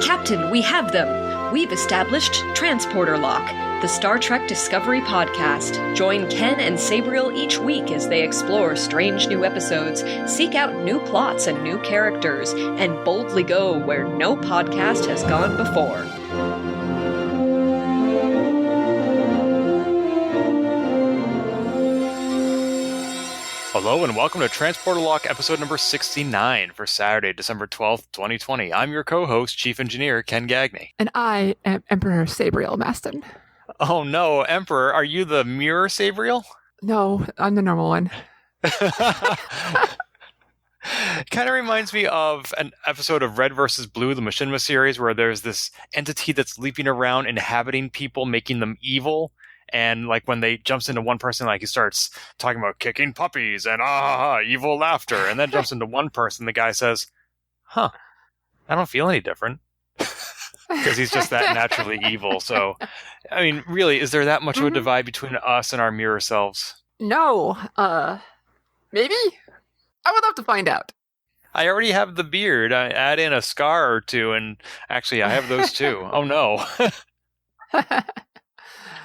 Captain, we have them! We've established Transporter Lock, the Star Trek Discovery podcast. Join Ken and Sabriel each week as they explore strange new episodes, seek out new plots and new characters, and boldly go where no podcast has gone before. Hello and welcome to Transporter Lock episode number 69 for Saturday, December 12th, 2020. I'm your co-host, Chief Engineer Ken Gagney. And I am Emperor Sabriel Maston. Oh no, Emperor, are you the Mirror Sabriel? No, I'm the normal one. Kind of reminds me of an episode of Red vs. Blue, the Machinima series, where there's this entity that's leaping around, inhabiting people, making them evil. And like when they jumps into one person, like he starts talking about kicking puppies and evil laughter, and then jumps into one person, the guy says, I don't feel any different. Because he's just that naturally evil. So, I mean, really, is there that much of a divide between us and our mirror selves? No. Maybe? I would love to find out. I already have the beard. I add in a scar or two, and actually I have those too. Oh no.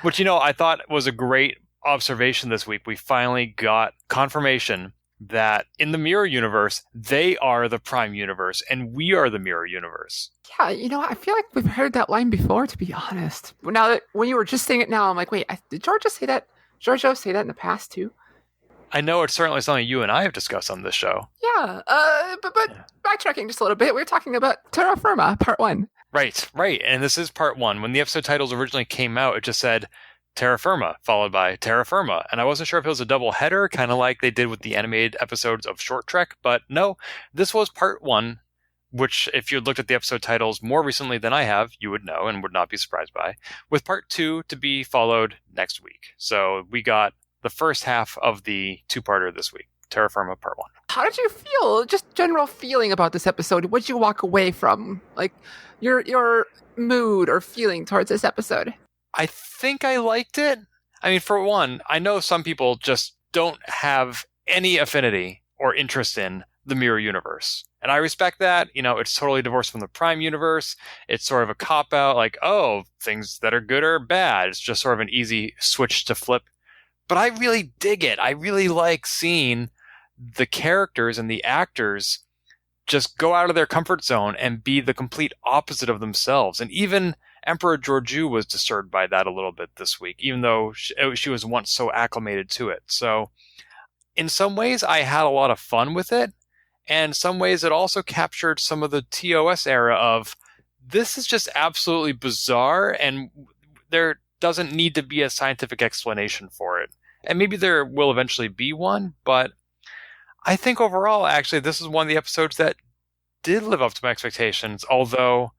Which, you know, I thought was a great observation this week. We finally got confirmation that in the Mirror Universe, they are the Prime Universe, and we are the Mirror Universe. Yeah, you know, I feel like we've heard that line before, to be honest. Now that when you were just saying it now, I'm like, wait, did Georgiou say that? Georgiou say that in the past, too? I know it's certainly something you and I have discussed on this show. Yeah, but backtracking just a little bit, we were talking about Terra Firma, Part 1. Right. And this is part 1. When the episode titles originally came out, it just said Terra Firma, followed by Terra Firma. And I wasn't sure if it was a double header, kind of like they did with the animated episodes of Short Trek. But no, this was part 1, which if you had looked at the episode titles more recently than I have, you would know and would not be surprised by, with part 2 to be followed next week. So we got the first half of the two-parter this week. Terra Firma Part 1. How did you feel? Just general feeling about this episode. What did you walk away from? Like, your mood or feeling towards this episode? I think I liked it. I mean, for one, I know some people just don't have any affinity or interest in the Mirror Universe. And I respect that. You know, it's totally divorced from the Prime Universe. It's sort of a cop-out, like, oh, things that are good are bad. It's just sort of an easy switch to flip. But I really dig it. I really like seeing the characters and the actors just go out of their comfort zone and be the complete opposite of themselves. And even Emperor Georgiou was disturbed by that a little bit this week, even though she was once so acclimated to it. So in some ways, I had a lot of fun with it. And in some ways, it also captured some of the TOS era of, this is just absolutely bizarre, and there doesn't need to be a scientific explanation for it. And maybe there will eventually be one, but I think overall, actually, this is one of the episodes that did live up to my expectations, although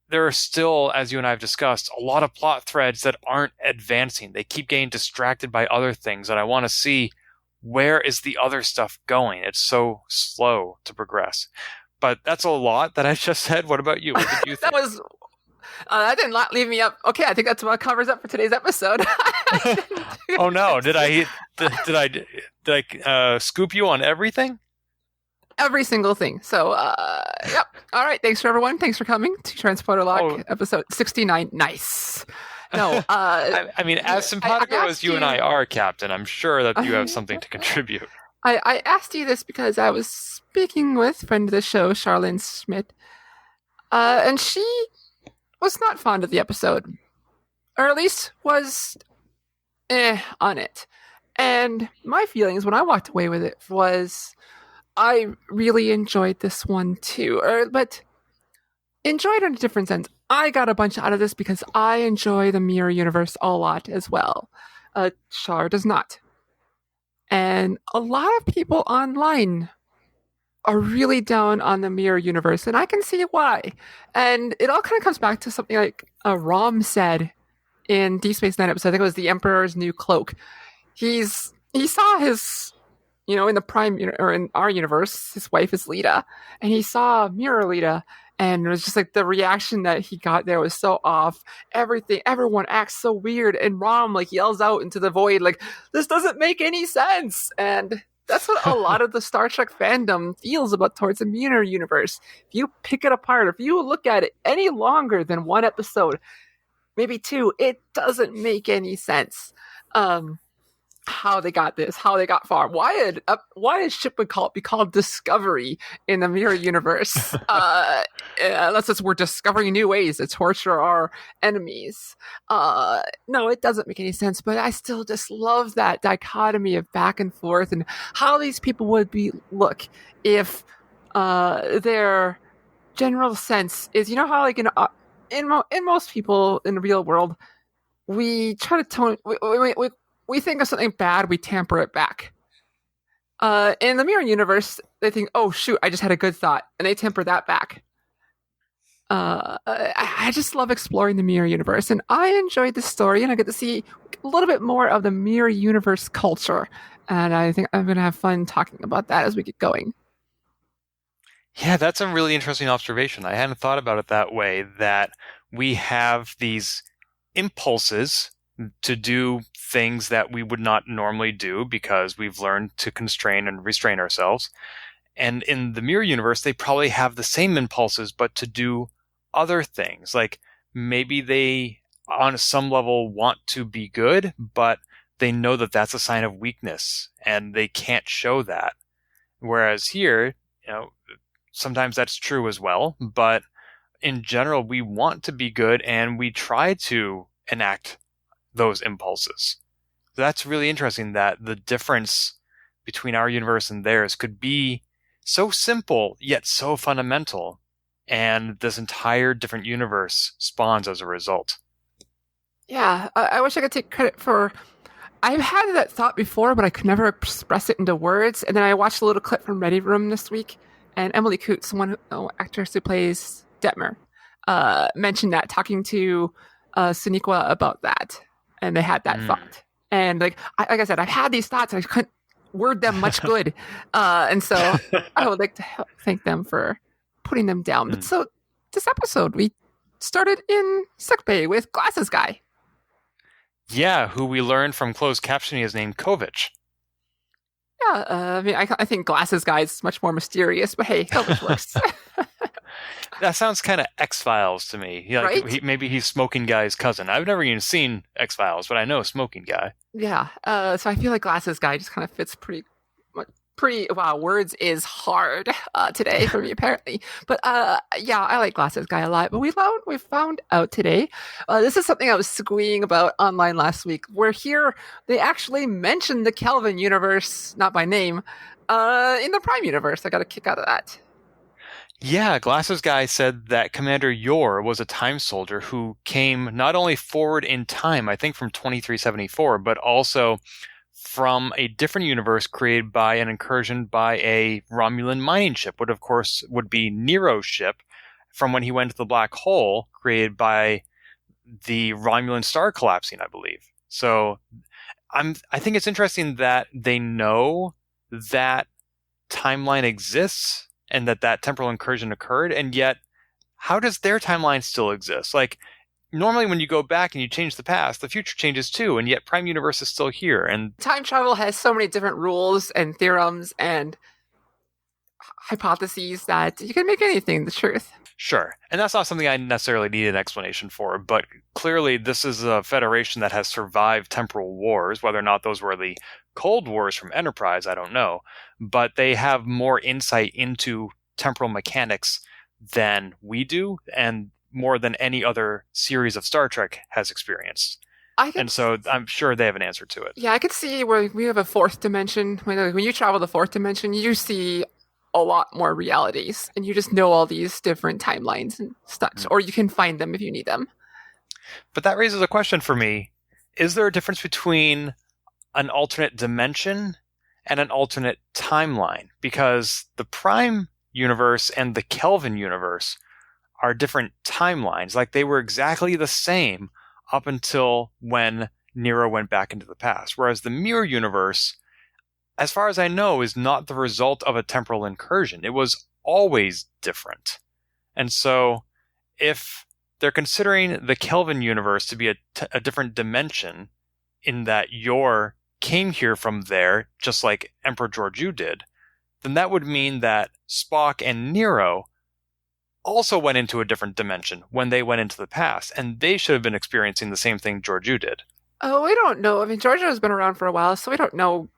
there are still, as you and I have discussed, a lot of plot threads that aren't advancing. They keep getting distracted by other things, and I want to see, where is the other stuff going? It's so slow to progress. But that's a lot that I just said. What about you? What did you think? That did not leave me up. Okay, I think that's what covers up for today's episode. Oh no! Did I scoop you on everything? Every single thing. So, yep. All right. Thanks for everyone. Thanks for coming to Transporter Lock episode 69. Nice. No. I mean, as simpatico as you and I are, Captain, I'm sure that you have something to contribute. I asked you this because I was speaking with friend of the show, Charlene Schmidt, and she was not fond of the episode, or at least was on it. And my feelings when I walked away with it was, I really enjoyed this one too, but enjoyed in a different sense. I got a bunch out of this because I enjoy the Mirror Universe a lot as well. Char does not. And a lot of people online are really down on the Mirror Universe, and I can see why. And it all kind of comes back to something like Rom said in Deep Space Nine episode. I think it was the Emperor's New Cloak. He saw his, in the Prime, or in our universe, his wife is Lita, and he saw Mirror Lita, and it was just like the reaction that he got there was so off. Everyone acts so weird, and Rom like yells out into the void like, "This doesn't make any sense!" And That's what a lot of the Star Trek fandom feels about towards the Mirror Universe. If you pick it apart, if you look at it any longer than one episode, maybe two, it doesn't make any sense. How they got this, how they got far. Why did ship be called Discovery in the Mirror Universe? Unless we're discovering new ways to torture our enemies. No, it doesn't make any sense, but I still just love that dichotomy of back and forth and how these people would look if their general sense is, how like in most people in the real world, we try to we think of something bad, we tamper it back. In the Mirror Universe, they think, oh shoot, I just had a good thought, and they temper that back. I just love exploring the Mirror Universe, and I enjoyed the story, and I get to see a little bit more of the Mirror Universe culture, and I think I'm going to have fun talking about that as we get going. Yeah, that's a really interesting observation. I hadn't thought about it that way, that we have these impulses to do things that we would not normally do because we've learned to constrain and restrain ourselves. And in the Mirror Universe, they probably have the same impulses, but to do other things. Like maybe they, on some level, want to be good, but they know that that's a sign of weakness and they can't show that. Whereas here, sometimes that's true as well, but in general, we want to be good and we try to enact those impulses. So that's really interesting that the difference between our universe and theirs could be so simple yet so fundamental, and this entire different universe spawns as a result. Yeah, I wish I could take credit for... I've had that thought before, but I could never express it into words, and then I watched a little clip from Ready Room this week, and Emily Coots, actress who plays Detmer, mentioned that, talking to Sonequa about that. And they had that thought. And like I said, I've had these thoughts and I couldn't word them much good. And so I would like to thank them for putting them down. But so this episode, we started in sickbay with Glasses Guy. Yeah, who we learned from closed captioning is named Kovich. Yeah, I think Glasses Guy is much more mysterious, but hey, Kovich works. That sounds kind of X-Files to me. Yeah, like right? Maybe he's Smoking Guy's cousin. I've never even seen X-Files, but I know Smoking Guy. Yeah, so I feel like Glasses Guy just kind of fits pretty. Wow, words is hard today for me apparently. But yeah, I like Glasses Guy a lot. But we found out today. This is something I was squeeing about online last week. Where here they actually mentioned the Kelvin universe, not by name, in the Prime universe. I got a kick out of that. Yeah, Glasses Guy said that Commander Yor was a time soldier who came not only forward in time, I think from 2374, but also from a different universe created by an incursion by a Romulan mining ship, which of course would be Nero's ship from when he went to the black hole, created by the Romulan star collapsing, I believe. So I think it's interesting that they know that timeline exists and that temporal incursion occurred, and yet how does their timeline still exist? Like, normally when you go back and you change the past, the future changes too, and yet Prime Universe is still here. And time travel has so many different rules and theorems and hypotheses that you can make anything the truth. Sure. And that's not something I necessarily need an explanation for, but clearly this is a federation that has survived temporal wars. Whether or not those were the Cold Wars from Enterprise, I don't know. But they have more insight into temporal mechanics than we do, and more than any other series of Star Trek has experienced. And so I'm sure they have an answer to it. Yeah, I could see where we have a fourth dimension. When you travel the fourth dimension, you see a lot more realities, and you just know all these different timelines and such, or you can find them if you need them. But that raises a question for me. Is there a difference between an alternate dimension and an alternate timeline? Because the Prime universe and the Kelvin universe are different timelines. Like, they were exactly the same up until when Nero went back into the past. Whereas the Mirror universe, as far as I know, is not the result of a temporal incursion. It was always different. And so if they're considering the Kelvin universe to be a different dimension, in that Yor came here from there, just like Emperor Georgiou did, then that would mean that Spock and Nero also went into a different dimension when they went into the past, and they should have been experiencing the same thing Georgiou did. Oh, we don't know. I mean, Georgia has been around for a while, so we don't know.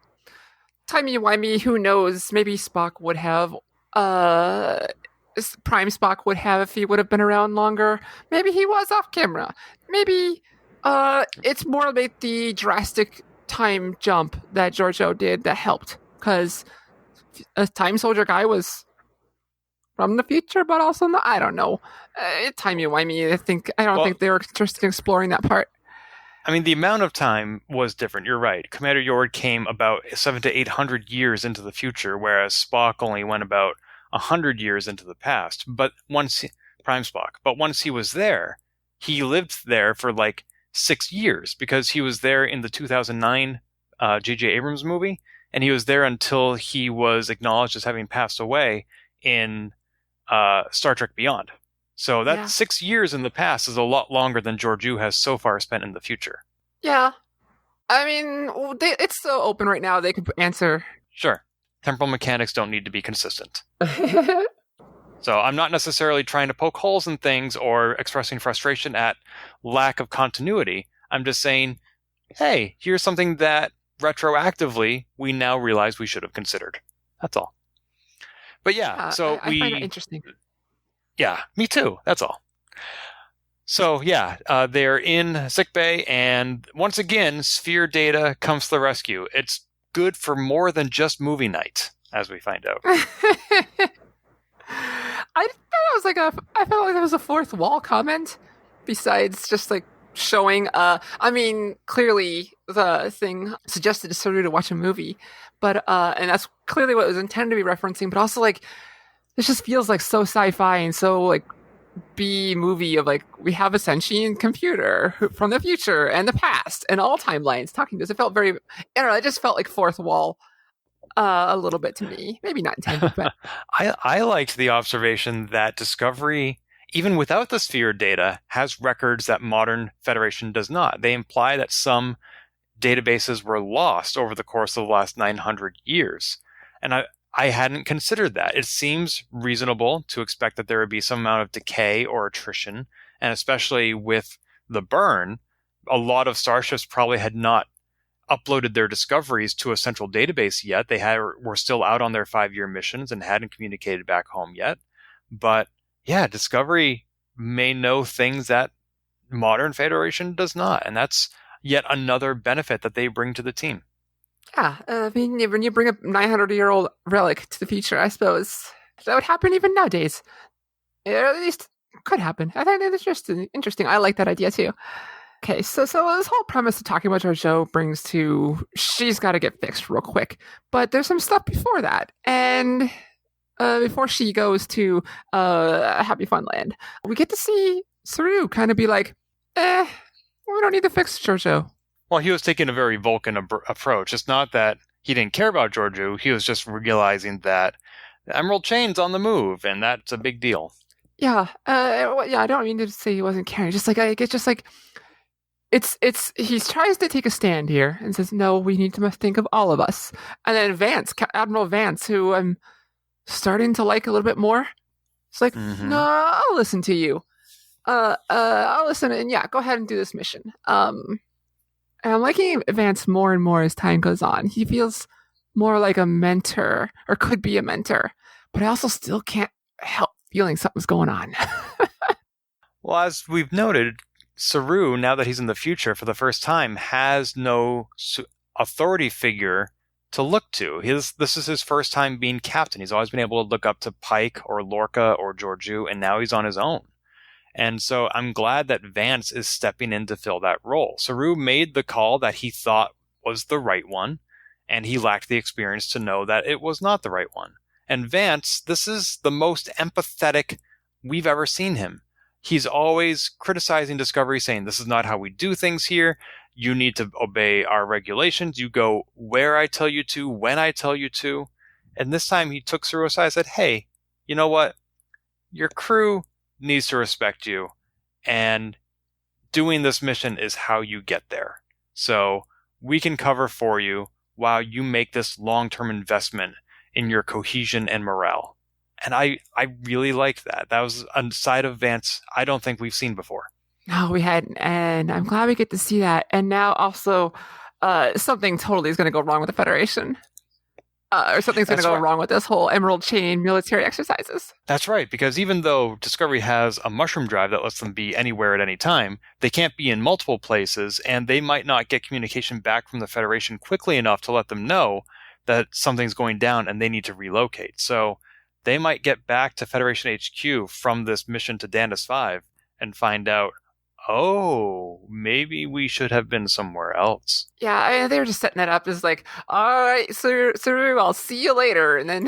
Timey-wimey, who knows? Maybe Spock would have, Prime Spock would have if he would have been around longer. Maybe he was off camera. Maybe, it's more like the drastic time jump that Georgiou did that helped, because a time soldier guy was from the future, but also not, I don't know. Timey-wimey, I don't think they were interested in exploring that part. I mean, the amount of time was different. You're right. Commander Yord came about 700 to 800 years into the future, whereas Spock only went about 100 years into the past. Prime Spock. But once he was there, he lived there for like 6 years, because he was there in the 2009 J.J. Abrams movie, and he was there until he was acknowledged as having passed away in Star Trek Beyond. So that 6 years in the past is a lot longer than Georgiou has so far spent in the future. Yeah. I mean, it's so open right now, they could answer. Sure. Temporal mechanics don't need to be consistent. So I'm not necessarily trying to poke holes in things or expressing frustration at lack of continuity. I'm just saying, hey, here's something that retroactively we now realize we should have considered. That's all. But I find that interesting. Yeah, me too. That's all. So they're in sickbay, and once again, Sphere Data comes to the rescue. It's good for more than just movie night, as we find out. I felt like there was a fourth wall comment, besides just like showing. I mean, clearly the thing suggested to Saru to watch a movie, but and that's clearly what it was intended to be referencing. But also, like, this just feels like so sci-fi and so like B movie of like, we have a sentient computer from the future and the past and all timelines talking to us. It felt very, I don't know, it just felt like fourth wall a little bit to me. Maybe not intended, but I liked the observation that Discovery, even without the Sphere data, has records that modern Federation does not. They imply that some databases were lost over the course of the last 900 years. And I hadn't considered that. It seems reasonable to expect that there would be some amount of decay or attrition, and especially with the burn, a lot of starships probably had not uploaded their discoveries to a central database yet. They were still out on their 5-year missions and hadn't communicated back home yet. But yeah, Discovery may know things that modern Federation does not, and that's yet another benefit that they bring to the team. Yeah, I mean, when you bring a 900-year-old relic to the future, I suppose that would happen even nowadays. Or at least could happen. I think it's just interesting. I like that idea too. Okay, so this whole premise of talking about Georgiou brings to, she's got to get fixed real quick. But there's some stuff before that. And before she goes to Happy Fun Land, we get to see Saru kind of be like, we don't need to fix Georgiou. Well, he was taking a very Vulcan approach. It's not that he didn't care about Georgiou. He was just realizing that the Emerald Chain's on the move, and that's a big deal. Yeah. I don't mean to say he wasn't caring. Just like, he tries to take a stand here and says, no, we need to think of all of us. And then Admiral Vance, who I'm starting to like a little bit more, it's like, no, I'll listen to you. I'll listen, and go ahead and do this mission. And I'm liking Vance more and more as time goes on. He feels more like a mentor, or could be a mentor, but I also still can't help feeling something's going on. Well, as we've noted, Saru, now that he's in the future for the first time, has no authority figure to look to. This is his first time being captain. He's always been able to look up to Pike or Lorca or Georgiou, and now he's on his own. And so I'm glad that Vance is stepping in to fill that role. Saru made the call that he thought was the right one, and he lacked the experience to know that it was not the right one. And Vance, this is the most empathetic we've ever seen him. He's always criticizing Discovery, saying, this is not how we do things here. You need to obey our regulations. You go where I tell you to, when I tell you to. And this time he took Saru aside and said, hey, you know what? Your crew needs to respect you, and doing this mission is how you get there. So we can cover for you while you make this long-term investment in your cohesion and morale. And I really liked that. That was a side of Vance I don't think we've seen before. No, we hadn't, and I'm glad we get to see that. And now also, something totally is going to go wrong with the Federation. Or something's going to go wrong with this whole Emerald Chain military exercises. That's right, because even though Discovery has a mushroom drive that lets them be anywhere at any time, they can't be in multiple places, and they might not get communication back from the Federation quickly enough to let them know that something's going down and they need to relocate. So they might get back to Federation HQ from this mission to Dandis 5 and find out, oh, maybe we should have been somewhere else. Yeah, I mean, they were just setting that up as like, all right, Saru, I'll see you later. And then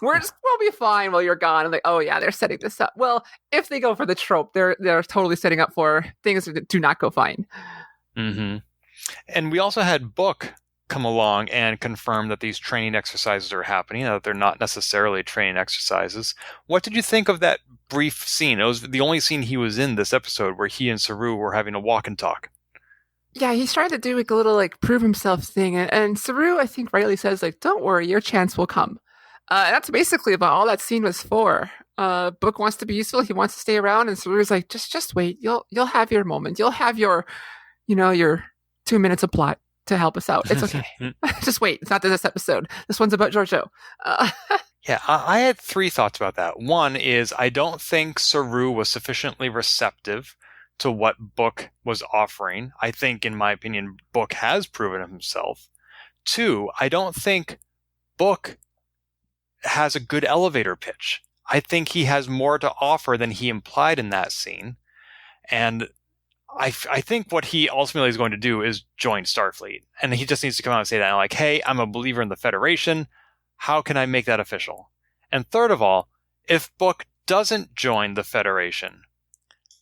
we'll be fine while you're gone. I'm like, oh yeah, they're setting this up. Well, if they go for the trope, they're totally setting up for things that do not go fine. Mm-hmm. And we also had Book come along and confirm that these training exercises are happening, that they're not necessarily training exercises. What did you think of that brief scene? It was the only scene he was in this episode where he and Saru were having a walk and talk. Yeah, he's trying to do like a little like prove himself thing. And Saru, I think, rightly says like, don't worry, your chance will come. And that's basically about all that scene was for. Book wants to be useful. He wants to stay around. And Saru's like, just wait. You'll have your moment. You'll have your 2 minutes of plot to help us out. It's okay. Just wait. It's not this episode. This one's about Georgiou. Yeah, I had 3 thoughts about that. One is I don't think Saru was sufficiently receptive to what Book was offering. I think, in my opinion, Book has proven himself. 2, I don't think Book has a good elevator pitch. I think he has more to offer than he implied in that scene. And I think what he ultimately is going to do is join Starfleet. And he just needs to come out and say that, like, hey, I'm a believer in the Federation. How can I make that official? And third of all, if Book doesn't join the Federation,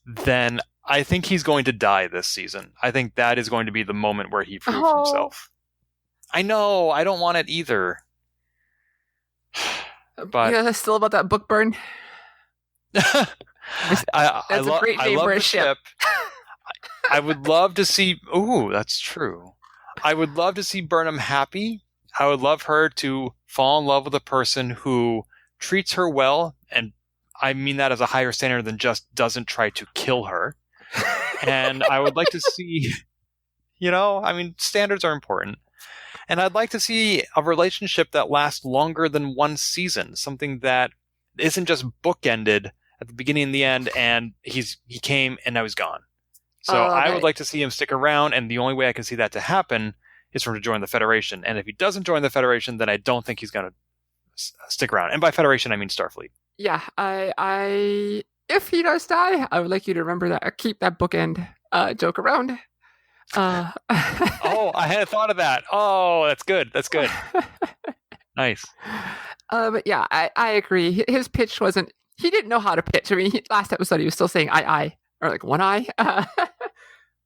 then I think he's going to die this season. I think that is going to be the moment where he proves himself. I know, I don't want it either. But yeah, still about that book burn. That's a great name for a ship. I would love to see. Ooh, that's true. I would love to see Burnham happy. I would love her to fall in love with a person who treats her well, and I mean that as a higher standard than just doesn't try to kill her. And I would like to see, standards are important. And I'd like to see a relationship that lasts longer than one season, something that isn't just bookended at the beginning and the end, and he came and now he's gone. So I would like to see him stick around, and the only way I can see that to happen is for him to join the Federation. And if he doesn't join the Federation, then I don't think he's going to stick around. And by Federation, I mean Starfleet. Yeah, I if he does die, I would like you to remember that. Keep that bookend joke around. Oh, I hadn't thought of that. Oh, that's good. That's good. Nice. But yeah, I agree. His pitch wasn't. He didn't know how to pitch. I mean, last episode he was still saying I, or like one eye.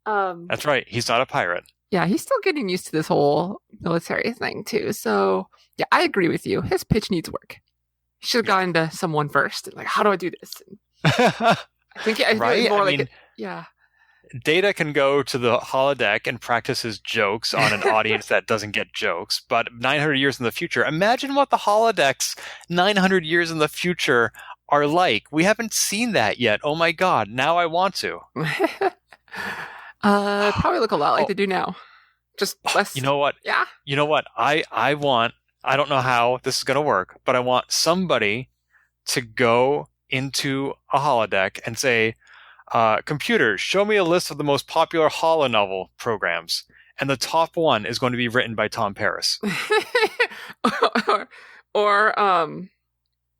That's right. He's not a pirate. Yeah, he's still getting used to this whole military thing too. So yeah, I agree with you. His pitch needs work. He should have gotten to someone first. Like, how do I do this? I think right? More yeah. Data can go to the holodeck and practice his jokes on an audience that doesn't get jokes. But 900 years in the future, imagine what the holodecks 900 years in the future are like. We haven't seen that yet. Oh my God. Now I want to. Probably look a lot like they do now. Just less. You know what? Yeah. You know what? I don't know how this is going to work, but I want somebody to go into a holodeck and say, computer, show me a list of the most popular holonovel programs. And the top one is going to be written by Tom Paris. or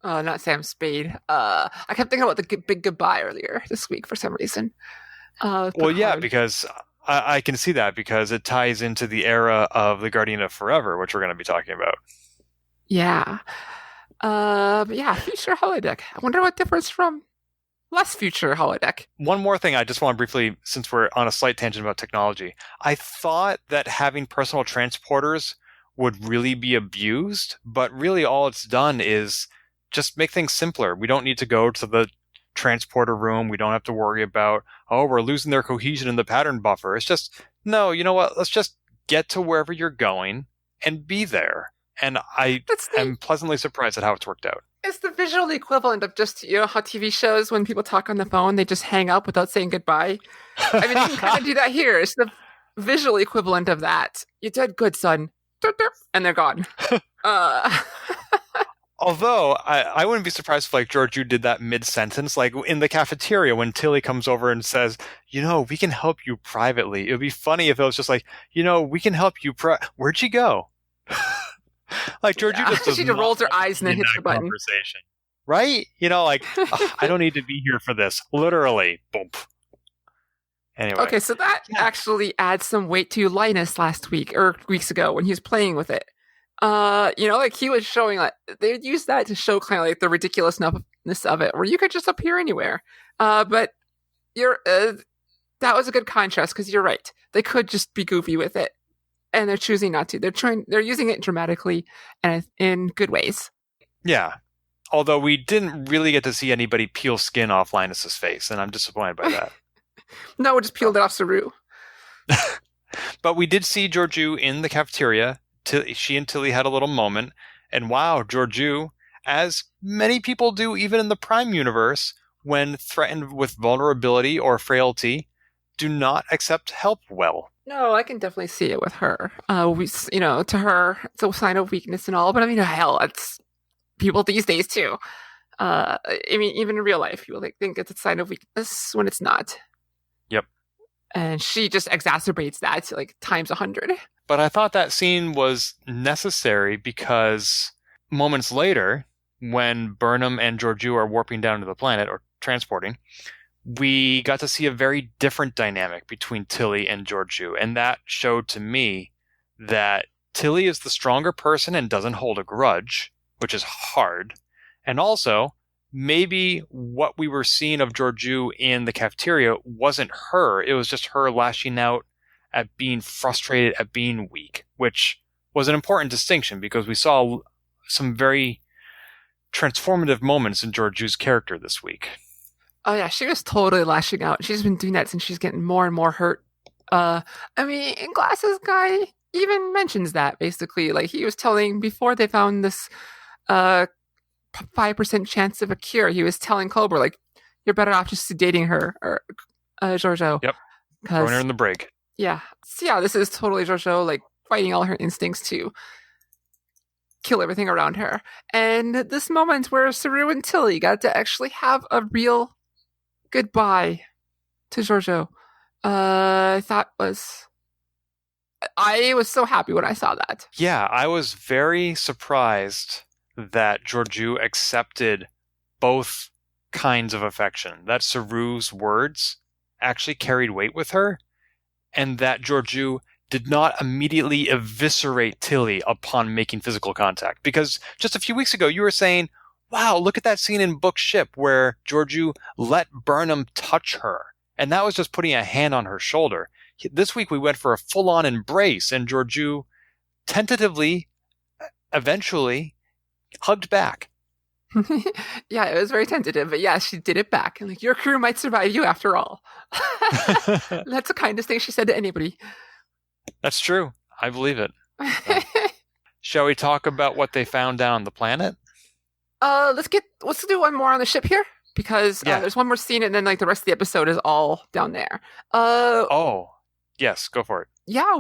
not Sam Spade. I kept thinking about the Big Goodbye earlier this week for some reason. Well, yeah, because I can see that because it ties into the era of The Guardian of Forever, which we're going to be talking about. Yeah. But yeah, future holodeck. I wonder what differs from less future holodeck. One more thing I just want to briefly, since we're on a slight tangent about technology. I thought that having personal transporters would really be abused, but really all it's done is just make things simpler. We don't need to go to the transporter room. We don't have to worry about, we're losing their cohesion in the pattern buffer. It's just, no, you know what? Let's just get to wherever you're going and be there. And I am pleasantly surprised at how it's worked out. It's the visual equivalent of just, how TV shows, when people talk on the phone, they just hang up without saying goodbye. I mean, you can kind of do that here. It's the visual equivalent of that. You did good, son. And they're gone. Although, I wouldn't be surprised if, Georgiou did that mid-sentence, in the cafeteria when Tilly comes over and says, we can help you privately. It would be funny if it was just we can help you Where'd you go? Georgiou just does she just rolls her eyes and then hits the button. Conversation. Right? I don't need to be here for this. Literally. Boom. Anyway. Okay, so that actually adds some weight to Linus last week, or weeks ago, when he was playing with it. He was showing, they'd use that to show kind of the ridiculousness of it, where you could just appear anywhere. But that was a good contrast, because you're right. They could just be goofy with it. And they're choosing not to. They're using it dramatically and in good ways. Yeah. Although we didn't really get to see anybody peel skin off Linus's face, and I'm disappointed by that. No, we just peeled it off Saru. But we did see Georgiou in the cafeteria. She and Tilly had a little moment. And wow, Georgiou, as many people do even in the Prime universe, when threatened with vulnerability or frailty, do not accept help well. No, I can definitely see it with her. To her, it's a sign of weakness and all, but hell, it's people these days too. Even in real life, people think it's a sign of weakness when it's not. Yep. And she just exacerbates that to times 100. But I thought that scene was necessary because moments later, when Burnham and Georgiou are warping down to the planet, or transporting, we got to see a very different dynamic between Tilly and Georgiou. And that showed to me that Tilly is the stronger person and doesn't hold a grudge, which is hard. And also, maybe what we were seeing of Georgiou in the cafeteria wasn't her. It was just her lashing out at being frustrated, at being weak, which was an important distinction because we saw some very transformative moments in Georgiou's character this week. Oh yeah, she was totally lashing out. She's been doing that since she's getting more and more hurt. Glasses guy even mentions that, basically. He was telling, before they found this 5% chance of a cure, he was telling Cobra, you're better off just sedating her, or Georgiou. Yep. Throwing her in the brig. Yeah. So yeah, this is totally Georgiou, fighting all her instincts to kill everything around her. And this moment where Saru and Tilly got to actually have a real goodbye to Georgiou, I was so happy when I saw that. Yeah, I was very surprised that Georgiou accepted both kinds of affection, that Saru's words actually carried weight with her, and that Georgiou did not immediately eviscerate Tilly upon making physical contact. Because just a few weeks ago, you were saying, wow, look at that scene in Book Ship where Georgiou let Burnham touch her. And that was just putting a hand on her shoulder. This week we went for a full-on embrace, and Georgiou tentatively, eventually, hugged back. Yeah, it was very tentative, but yeah, she did it back. And your crew might survive you after all. That's the kindest thing she said to anybody. That's true. I believe it. Shall we talk about what they found down on the planet? Let's do one more on the ship here, because there's one more scene, and then the rest of the episode is all down there. Yes, go for it. Yeah,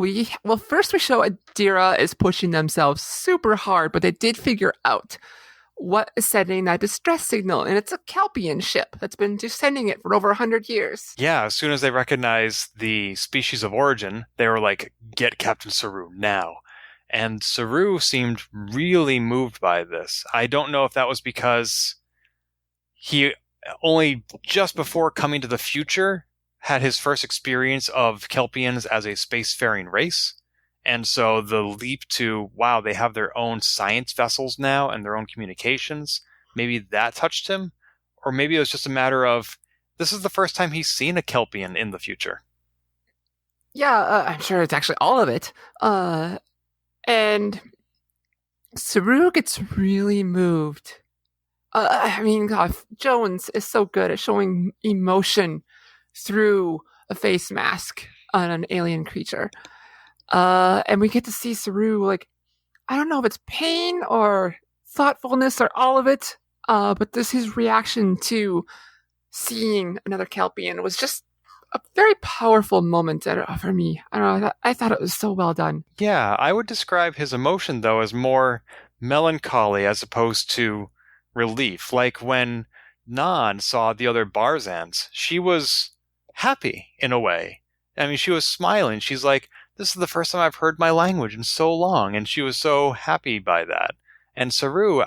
first we show Adira is pushing themselves super hard, but they did figure out what is sending that distress signal, and it's a Kelpian ship that's been sending it for over 100 years. Yeah, as soon as they recognized the species of origin, they were like, get Captain Saru now. And Saru seemed really moved by this. I don't know if that was because he only just before coming to the future had his first experience of Kelpians as a spacefaring race. And so the leap to, wow, they have their own science vessels now and their own communications, maybe that touched him. Or maybe it was just a matter of, this is the first time he's seen a Kelpian in the future. Yeah, I'm sure it's actually all of it. And Saru gets really moved I mean, God, Jones is so good at showing emotion through a face mask on an alien creature. And we get to see Saru, like, I don't know if it's pain or thoughtfulness or all of it, but this his reaction to seeing another Kelpian was just a very powerful moment for me. I don't know. I thought it was so well done. Yeah, I would describe his emotion, though, as more melancholy as opposed to relief. Like when Nan saw the other Barzans, she was happy in a way. I mean, she was smiling. She's like, this is the first time I've heard my language in so long, and she was so happy by that. And Saru,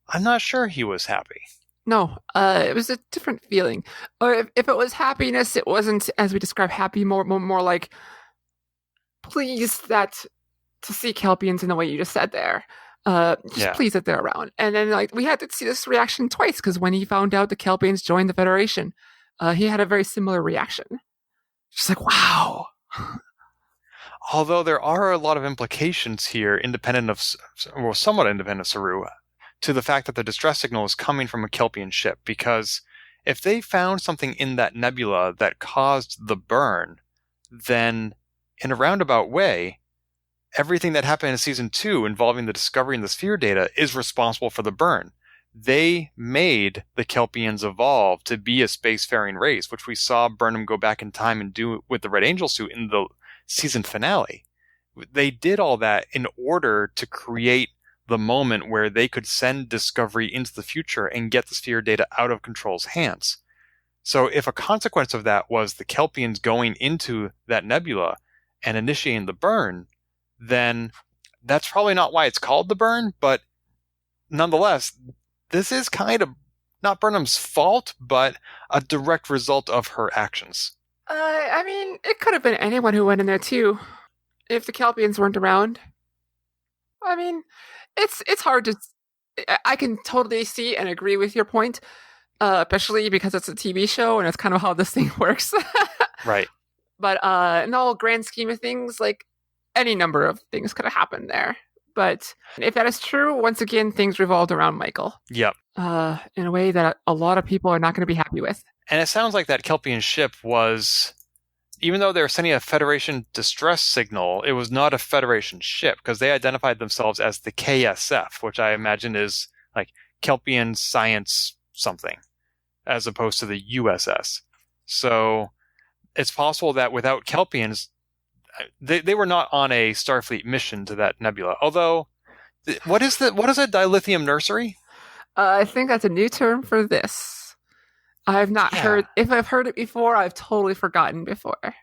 I'm not sure he was happy. No, it was a different feeling. Or if it was happiness, it wasn't, as we describe happy, more like pleased that to see Kelpians in the way you just said there. Pleased that they're around. And then like we had to see this reaction twice, because when he found out the Kelpians joined the Federation, he had a very similar reaction. Just like, wow. Although there are a lot of implications here, somewhat independent of Saru, to the fact that the distress signal is coming from a Kelpian ship, because if they found something in that nebula that caused the burn, then in a roundabout way, everything that happened in Season 2 involving the discovery and the sphere data is responsible for the burn. They made the Kelpians evolve to be a spacefaring race, which we saw Burnham go back in time and do with the Red Angel suit in the season finale. They did all that in order to create the moment where they could send Discovery into the future and get the sphere data out of Control's hands. So if a consequence of that was the Kelpians going into that nebula and initiating the burn, then that's probably not why it's called the burn, but nonetheless, this is kind of not Burnham's fault, but a direct result of her actions. I mean, it could have been anyone who went in there too, if the Kelpians weren't around. I mean, it's hard to. I can totally see and agree with your point, especially because it's a TV show and it's kind of how this thing works. Right. But in the whole grand scheme of things, like any number of things could have happened there. But if that is true, once again, things revolved around Michael. Yep. In a way that a lot of people are not going to be happy with. And it sounds like that Kelpian ship was, even though they were sending a Federation distress signal, it was not a Federation ship, because they identified themselves as the KSF, which I imagine is like Kelpian Science something, as opposed to the USS. So it's possible that without Kelpians, they were not on a Starfleet mission to that nebula. Although, what is a dilithium nursery? I think that's a new term for this. I have not heard. If I've heard it before, I've totally forgotten before.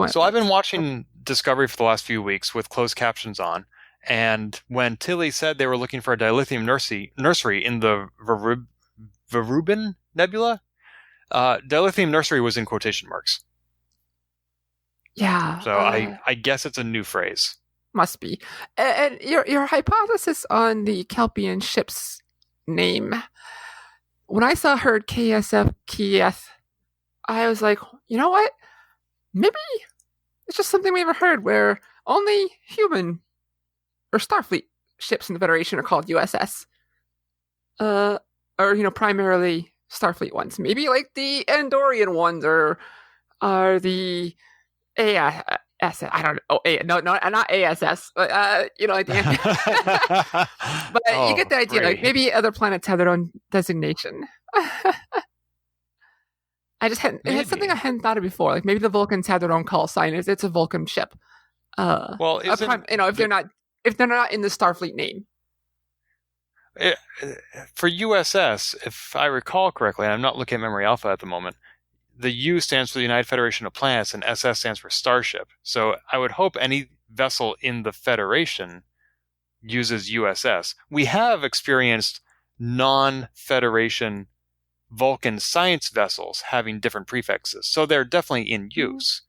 So I've been watching Discovery for the last few weeks with closed captions on, and when Tilly said they were looking for a dilithium nursery in the Verubin Nebula, dilithium nursery was in quotation marks. Yeah. So I guess it's a new phrase. Must be. And your hypothesis on the Kelpian ship's name. When I saw her KSF Kiev, I was like, you know what? Maybe it's just something we ever heard where only human or Starfleet ships in the Federation are called USS. Or, primarily Starfleet ones. Maybe like the Andorian ones or the ASS. I don't know. No, not ASS. But, like the but you get the idea. Great. Like maybe other planets have their own designation. It's something I hadn't thought of before. Like maybe the Vulcans have their own call sign. It's a Vulcan ship. Well, if they're not in the Starfleet name. For USS, if I recall correctly, and I'm not looking at Memory Alpha at the moment, the U stands for the United Federation of Planets, and SS stands for Starship. So I would hope any vessel in the Federation uses USS. We have experienced non-Federation Vulcan science vessels having different prefixes, so they're definitely in use.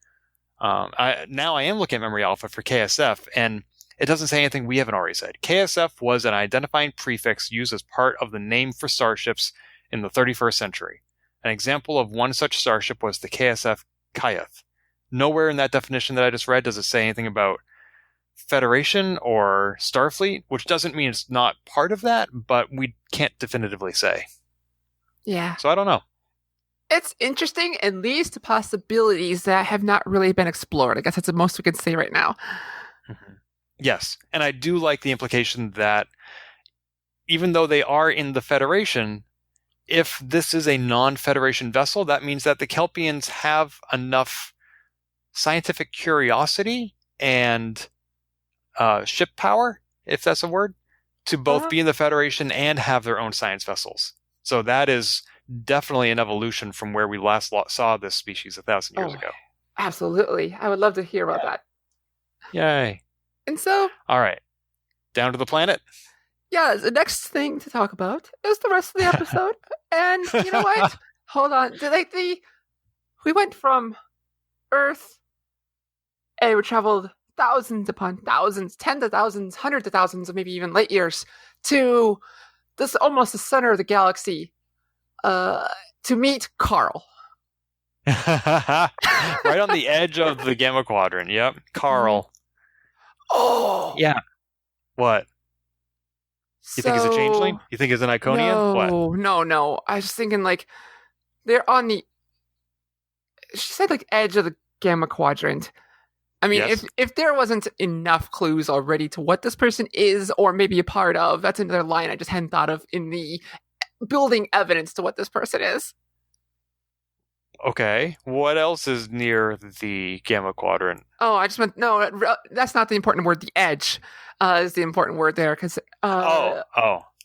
Now I am looking at Memory Alpha for KSF, and it doesn't say anything we haven't already said. KSF was an identifying prefix used as part of the name for starships in the 31st century. An example of one such starship was the KSF Kayeth. Nowhere in that definition that I just read does it say anything about Federation or Starfleet, which doesn't mean it's not part of that, but we can't definitively say. Yeah. So I don't know. It's interesting and leads to possibilities that have not really been explored. I guess that's the most we can say right now. Mm-hmm. Yes. And I do like the implication that even though they are in the Federation, if this is a non-Federation vessel, that means that the Kelpians have enough scientific curiosity and ship power, if that's a word, to both be in the Federation and have their own science vessels. So that is definitely an evolution from where we last saw this species 1,000 years ago. Absolutely. I would love to hear about that. Yay. And so... All right. Down to the planet? Yeah, the next thing to talk about is the rest of the episode. And you know what? Hold on. We went from Earth, and we traveled thousands upon thousands, tens of thousands, hundreds of thousands, or maybe even light years, to this almost the center of the galaxy, to meet Carl. Right on the edge of the Gamma Quadrant. Yep. Carl. Oh. Yeah. What? You think he's a changeling? You think he's an Iconian? No. I was just thinking, like, they're on the... She said, like, edge of the Gamma Quadrant. I mean, yes. if there wasn't enough clues already to what this person is or maybe a part of, that's another line I just hadn't thought of in the building evidence to what this person is. Okay. What else is near the Gamma Quadrant? Oh, I just meant... No, that's not the important word. The edge is the important word there. Cause, Yeah,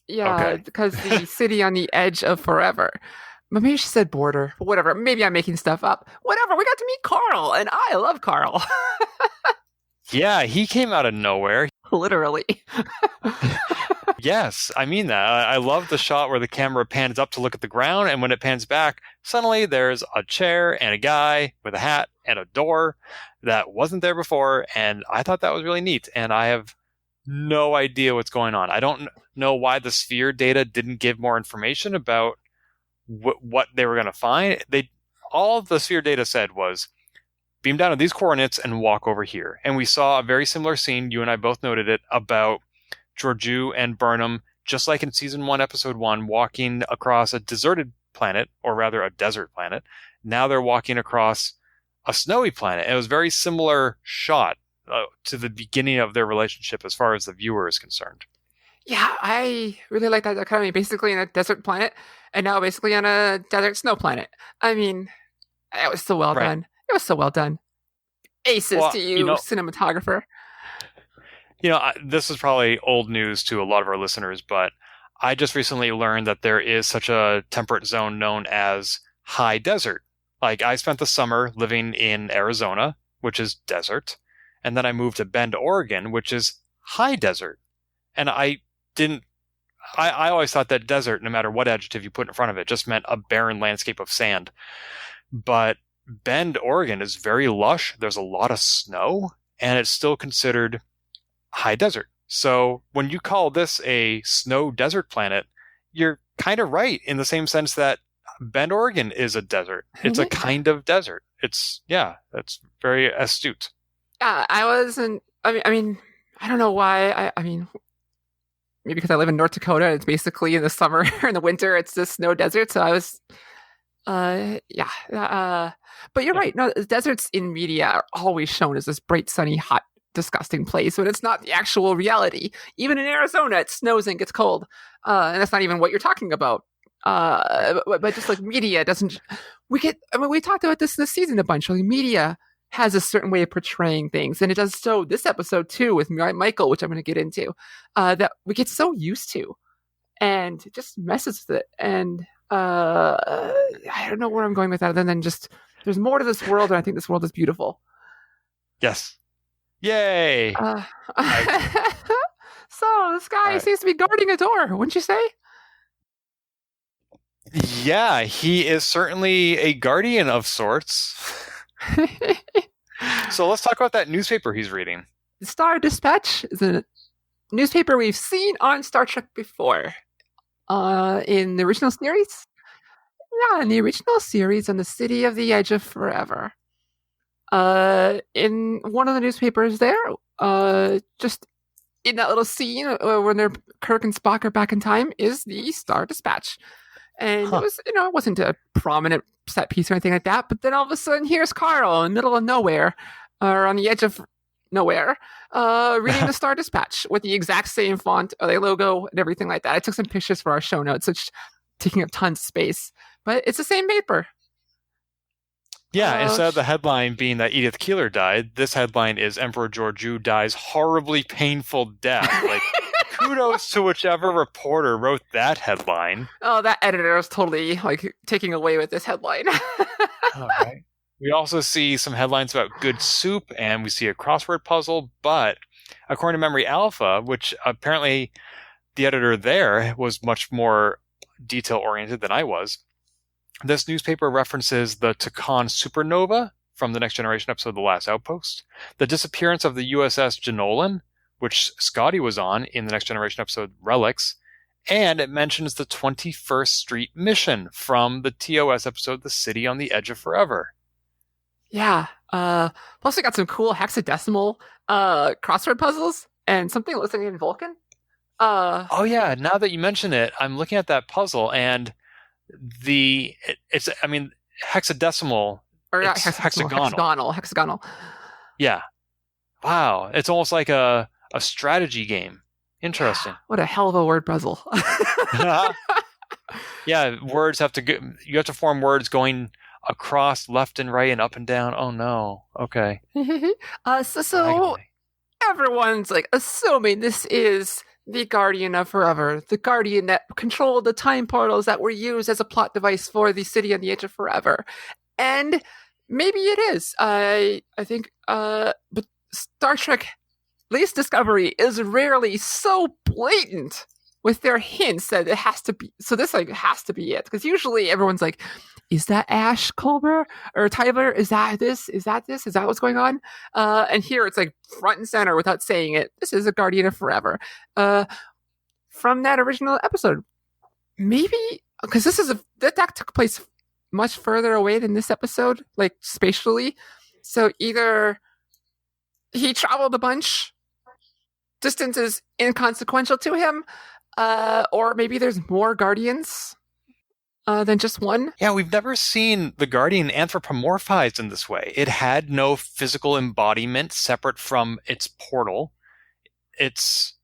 okay. Because the city on the edge of forever. But maybe she said border. Whatever. Maybe I'm making stuff up. Whatever. We got to meet Carl, and I love Carl. Yeah, he came out of nowhere. Literally. Yes, I mean that. I love the shot where the camera pans up to look at the ground, and when it pans back, suddenly there's a chair and a guy with a hat and a door that wasn't there before, and I thought that was really neat, and I have no idea what's going on. I don't know why the sphere data didn't give more information about what they were going to find. All the sphere data said was, beam down to these coordinates and walk over here. And we saw a very similar scene, you and I both noted it, about Georgiou and Burnham, just like in Season 1, Episode 1, walking across a deserted planet, or rather a desert planet. Now they're walking across a snowy planet. It was a very similar shot to the beginning of their relationship as far as the viewer is concerned. Yeah, I really like that dichotomy. Basically in a desert planet, and now basically on a desert snow planet. I mean, it was so well done. It was so well done. Aces to you, cinematographer. This is probably old news to a lot of our listeners, but I just recently learned that there is such a temperate zone known as high desert. Like, I spent the summer living in Arizona, which is desert, and then I moved to Bend, Oregon, which is high desert. And I always thought that desert, no matter what adjective you put in front of it, just meant a barren landscape of sand. But Bend, Oregon is very lush. There's a lot of snow, and it's still considered high desert. So when you call this a snow desert planet, you're kind of right in the same sense that Bend, Oregon is a desert. It's a kind of desert. That's very astute. Yeah, I mean, I don't know why. I mean, maybe because I live in North Dakota. It's basically in the summer and the winter, it's just snow desert. So I was, but you're right. No, deserts in media are always shown as this bright, sunny, hot, disgusting place when it's not the actual reality. Even in Arizona, it snows and gets cold, and that's not even what you're talking about. But just like media doesn't, we talked about this season a bunch. Like, media has a certain way of portraying things, and it does so this episode too with Michael, which I'm going to get into, that we get so used to, and it just messes with it. And I don't know where I'm going with that, other than just there's more to this world, and I think this world is beautiful. Yes. Yay! So this guy seems to be guarding a door, wouldn't you say? Yeah, he is certainly a guardian of sorts. So let's talk about that newspaper he's reading. The Star Dispatch is a newspaper we've seen on Star Trek before. In the original series? Yeah, in the original series on the City of the Edge of Forever. in one of the newspapers there, just in that little scene when Kirk and Spock are back in time, is the Star Dispatch. And it was, it wasn't a prominent set piece or anything like that. But then all of a sudden, here's Carl in the middle of nowhere, or on the edge of nowhere, reading the Star Dispatch with the exact same font, the logo, and everything like that. I took some pictures for our show notes, which taking up tons of space, but it's the same paper. Yeah, instead of the headline being that Edith Keeler died, this headline is Emperor Georgiou dies horribly painful death. Like, kudos to whichever reporter wrote that headline. Oh, that editor is totally like taking away with this headline. All right. We also see some headlines about good soup, and we see a crossword puzzle, but according to Memory Alpha, which apparently the editor there was much more detail-oriented than I was, this newspaper references the Takan supernova from the Next Generation episode The Last Outpost, the disappearance of the USS Jenolan, which Scotty was on in the Next Generation episode Relics, and it mentions the 21st Street mission from the TOS episode The City on the Edge of Forever. Yeah. Plus we got some cool hexadecimal crossword puzzles and something that looks like in Vulcan. Oh yeah, now that you mention it, I'm looking at that puzzle and it's hexadecimal, or it's hexagonal. Hexagonal. Yeah. Wow. It's almost like a strategy game. Interesting. What a hell of a word puzzle. Yeah, words you have to form words going across left and right and up and down. Oh no. Okay. So everyone's like assuming this is the Guardian of Forever, the Guardian that controlled the time portals that were used as a plot device for the City on the Edge of Forever. And maybe it is. I think, but Star Trek, at least Discovery, is rarely so blatant with their hints that it has to be. So this has to be it. Because usually everyone's like, is that Ash Culber or Tyler? Is that this? Is that this? Is that what's going on? And here it's like front and center without saying it. This is a Guardian of Forever. From that original episode. Maybe, because that took place much further away than this episode, like spatially. So either he traveled a bunch, distance is inconsequential to him, or maybe there's more Guardians than just one. Yeah, we've never seen the Guardian anthropomorphized in this way. It had no physical embodiment separate from its portal. Its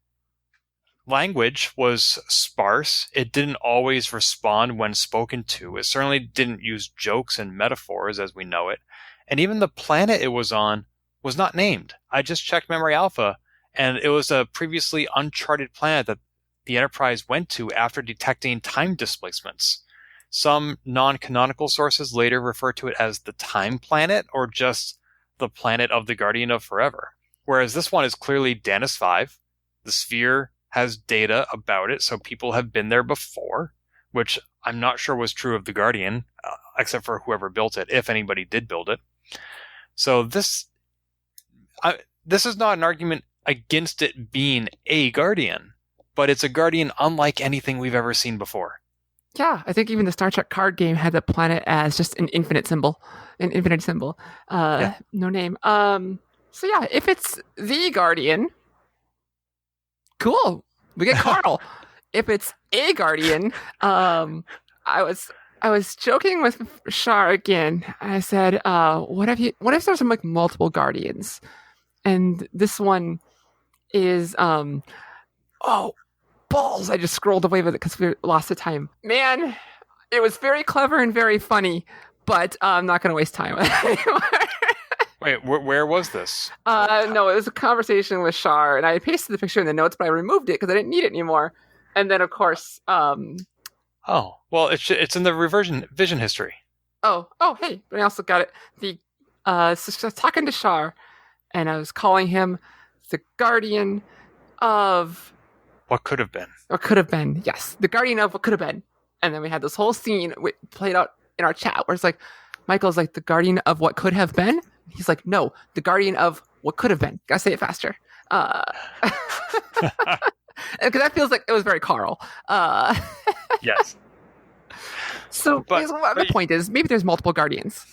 language was sparse. It didn't always respond when spoken to. It certainly didn't use jokes and metaphors as we know it. And even the planet it was on was not named. I just checked Memory Alpha, and it was a previously uncharted planet that the Enterprise went to after detecting time displacements. Some non-canonical sources later refer to it as the Time Planet or just the planet of the Guardian of Forever. Whereas this one is clearly Danis 5. The sphere has data about it, so people have been there before, which I'm not sure was true of the Guardian, except for whoever built it, if anybody did build it. So this is not an argument against it being a Guardian, but it's a Guardian unlike anything we've ever seen before. Yeah, I think even the Star Trek card game had the planet as just an infinite symbol. No name. So yeah, if it's the Guardian, cool. We get Carl. If it's a Guardian, I was joking with Shar again. I said, what if there's like multiple Guardians? And this one is balls. I just scrolled away with it because we lost the time. Man, it was very clever and very funny, but I'm not going to waste time with it anymore. Wait, where was this? No, it was a conversation with Shar, and I pasted the picture in the notes, but I removed it because I didn't need it anymore. And then, of course, Oh, well, it's in the vision history. Oh, hey, but I also got it. So I was talking to Shar, and I was calling him the Guardian of What could have been. What could have been, yes. The Guardian of what could have been. And then we had this whole scene played out in our chat where it's like, Michael's like, the Guardian of what could have been? He's like, no, the Guardian of what could have been. Gotta say it faster. Because that feels like it was very Carl. Yes. So the point is, maybe there's multiple Guardians.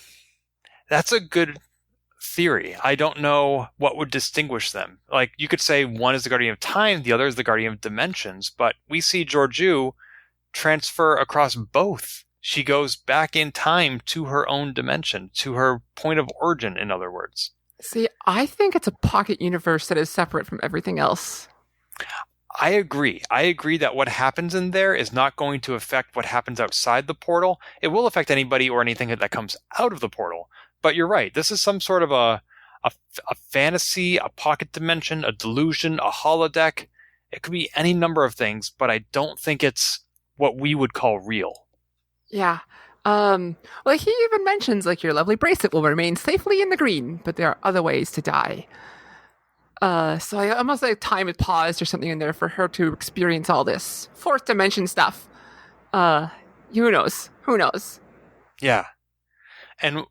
That's a good theory. I don't know what would distinguish them. Like, you could say one is the guardian of time, the other is the guardian of dimensions, but we see Georgiou transfer across both. She goes back in time to her own dimension, to her point of origin, in other words. See, I think it's a pocket universe that is separate from everything else. I agree. I agree that what happens in there is not going to affect what happens outside the portal. It will affect anybody or anything that comes out of the portal. But you're right. This is some sort of a fantasy, a pocket dimension, a delusion, a holodeck. It could be any number of things, but I don't think it's what we would call real. Yeah. Like he even mentions, like, your lovely bracelet will remain safely in the green, but there are other ways to die. So I almost like time had paused or something in there for her to experience all this fourth dimension stuff. Who knows? Who knows? Yeah. And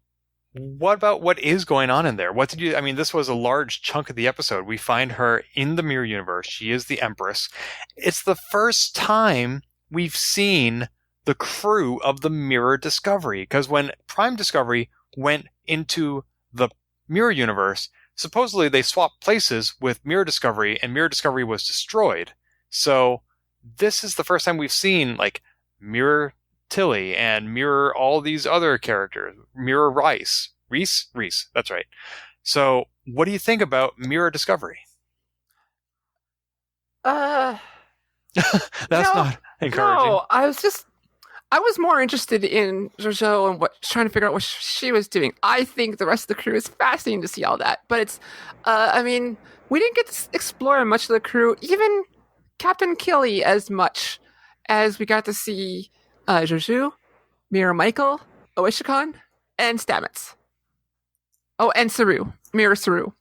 what about what is going on in there? What did you, I mean, this was a large chunk of the episode. We find her in the Mirror Universe. She is the Empress. It's the first time we've seen the crew of the Mirror Discovery, because when Prime Discovery went into the Mirror Universe, supposedly they swapped places with Mirror Discovery, and Mirror Discovery was destroyed. So this is the first time we've seen, like, Mirror Tilly and Mirror all these other characters. Mirror Reese, that's right. So what do you think about Mirror Discovery? That's not encouraging. No, I was more interested in Georgiou and trying to figure out what she was doing. I think the rest of the crew is fascinating to see all that. But it's, I mean, we didn't get to explore much of the crew, even Captain Killy, as much as we got to see Georgiou, Mirror Michael, Oishikon, and Stamets. Oh, and Mirror Saru.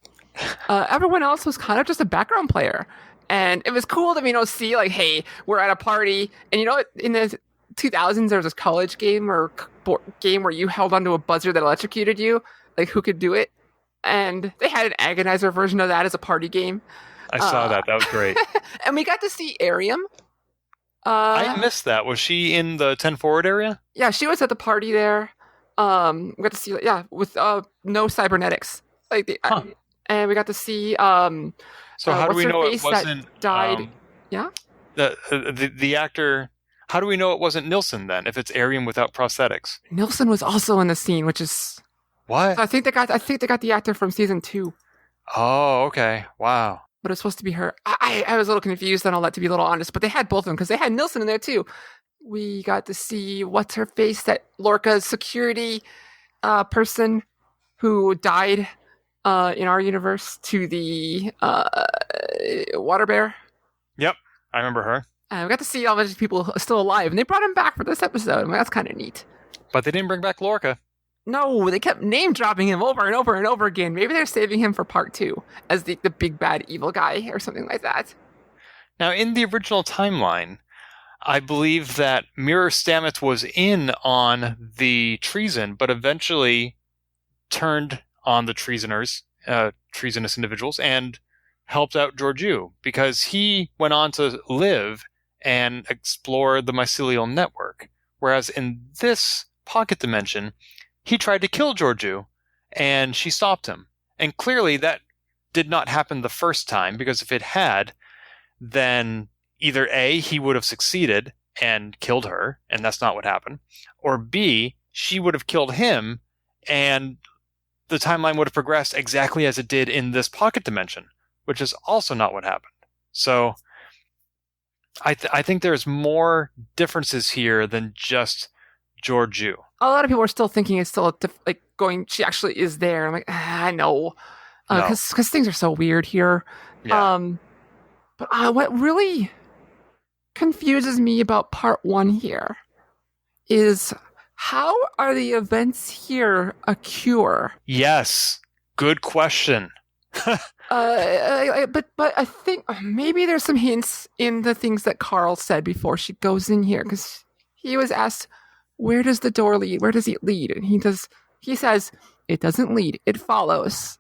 Everyone else was kind of just a background player. And it was cool to, see, like, hey, we're at a party. And in the 2000s, there was this college game or game where you held onto a buzzer that electrocuted you, like who could do it, and they had an agonizer version of that as a party game. I saw that was great. And we got to see Arium. I missed that. Was she in the 10 forward area? Yeah, she was at the party there. We got to see, with no cybernetics, and we got to see so how do we know it wasn't died? The actor? How do we know it wasn't Nilsson then, if it's Arium without prosthetics? Nilsson was also in the scene, which is what? I think they got the actor from season 2. Oh, okay. Wow. But it's supposed to be her. I was a little confused on all that, to be a little honest, but they had both of them because they had Nilsson in there too. We got to see what's her face, that Lorca's security person who died in our universe to the water bear. Yep, I remember her. We got to see all these people still alive, and they brought him back for this episode. That's kind of neat. But they didn't bring back Lorca. No, they kept name dropping him over and over and over again. Maybe they're saving him for part 2 as the big bad evil guy or something like that. Now, in the original timeline, I believe that Mirror Stamets was in on the treason, but eventually turned on the treasonous individuals, and helped out Georgiou, because he went on to live and explore the mycelial network. Whereas in this pocket dimension, he tried to kill Georgiou, and she stopped him. And clearly that did not happen the first time, because if it had, then either A, he would have succeeded and killed her, and that's not what happened, or B, she would have killed him, and the timeline would have progressed exactly as it did in this pocket dimension, which is also not what happened. So I think there's more differences here than just Georgiou. A lot of people are still thinking it's still she actually is there. I'm like, I know, because things are so weird here. Yeah. But what really confuses me about part 1 here is, how are the events here a cure? Yes, good question. But I think maybe there's some hints in the things that Carl said before she goes in here, because he was asked, where does the door lead? Where does it lead? And he says, it doesn't lead, it follows.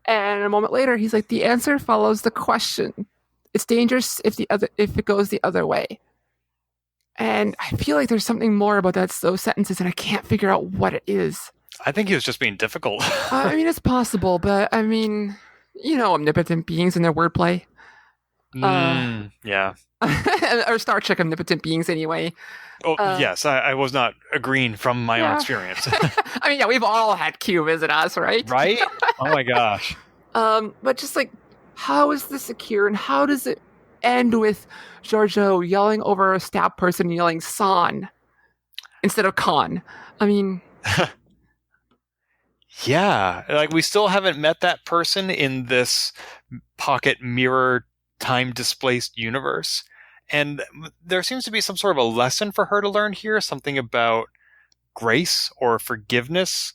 And a moment later, he's like, the answer follows the question. It's dangerous if it goes the other way. And I feel like there's something more about those sentences, and I can't figure out what it is. I think he was just being difficult. I mean, it's possible, but I mean, omnipotent beings and their wordplay. Yeah. Or Star Trek omnipotent beings, anyway. Oh, yes, I was not agreeing from my own experience. I mean, yeah, we've all had Q visit us, right? Right? Oh my gosh. But just like, how is this secure, and how does it end with Georgiou yelling over a stab person, yelling "San" instead of "Khan"? I mean, yeah, like we still haven't met that person in this pocket mirror time displaced universe. And there seems to be some sort of a lesson for her to learn here, something about grace or forgiveness,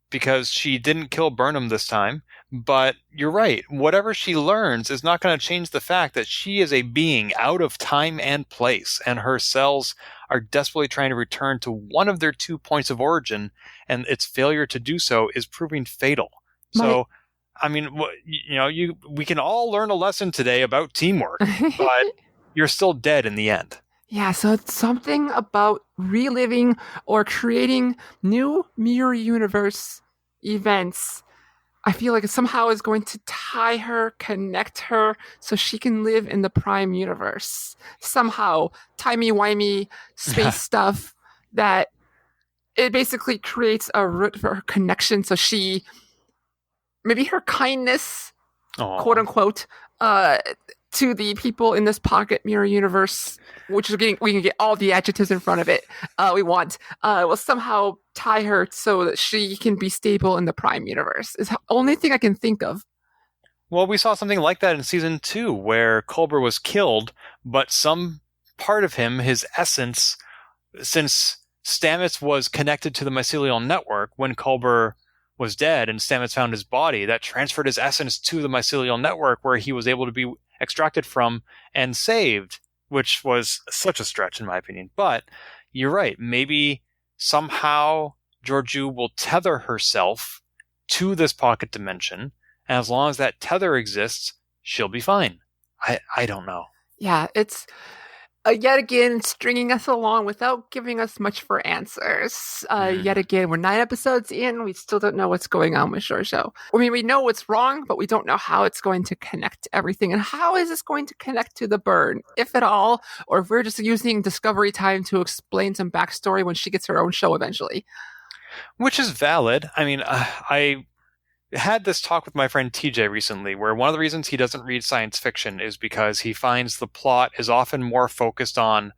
because she didn't kill Burnham this time. But you're right. Whatever she learns is not going to change the fact that she is a being out of time and place, and her cells are desperately trying to return to one of their 2 points of origin, and its failure to do so is proving fatal. So, I mean, we can all learn a lesson today about teamwork, but you're still dead in the end. Yeah, so it's something about reliving or creating new Mirror Universe events. I feel like it somehow is going to tie her, connect her, so she can live in the Prime Universe. Somehow, timey-wimey space stuff that it basically creates a route for her connection, so she, maybe her kindness, quote-unquote, to the people in this pocket mirror universe, which is we can get all the adjectives in front of it we want, will somehow tie her so that she can be stable in the Prime Universe. Is the only thing I can think of. Well, we saw something like that in season 2, where Culber was killed, but some part of him, his essence, since Stamets was connected to the mycelial network when Culber was dead and Stamets found his body, that transferred his essence to the mycelial network, where he was able to be extracted from and saved, which was such a stretch in my opinion. But you're right. Maybe somehow Georgiou will tether herself to this pocket dimension, and as long as that tether exists, she'll be fine. I don't know. Yeah, it's yet again stringing us along without giving us much for answers. Yet again, we're 9 episodes in. We still don't know what's going on with Georgiou. I mean, we know what's wrong, but we don't know how it's going to connect to everything. And how is this going to connect to the burn, if at all? Or if we're just using Discovery time to explain some backstory when she gets her own show eventually. Which is valid. I mean, I had this talk with my friend TJ recently, where one of the reasons he doesn't read science fiction is because he finds the plot is often more focused on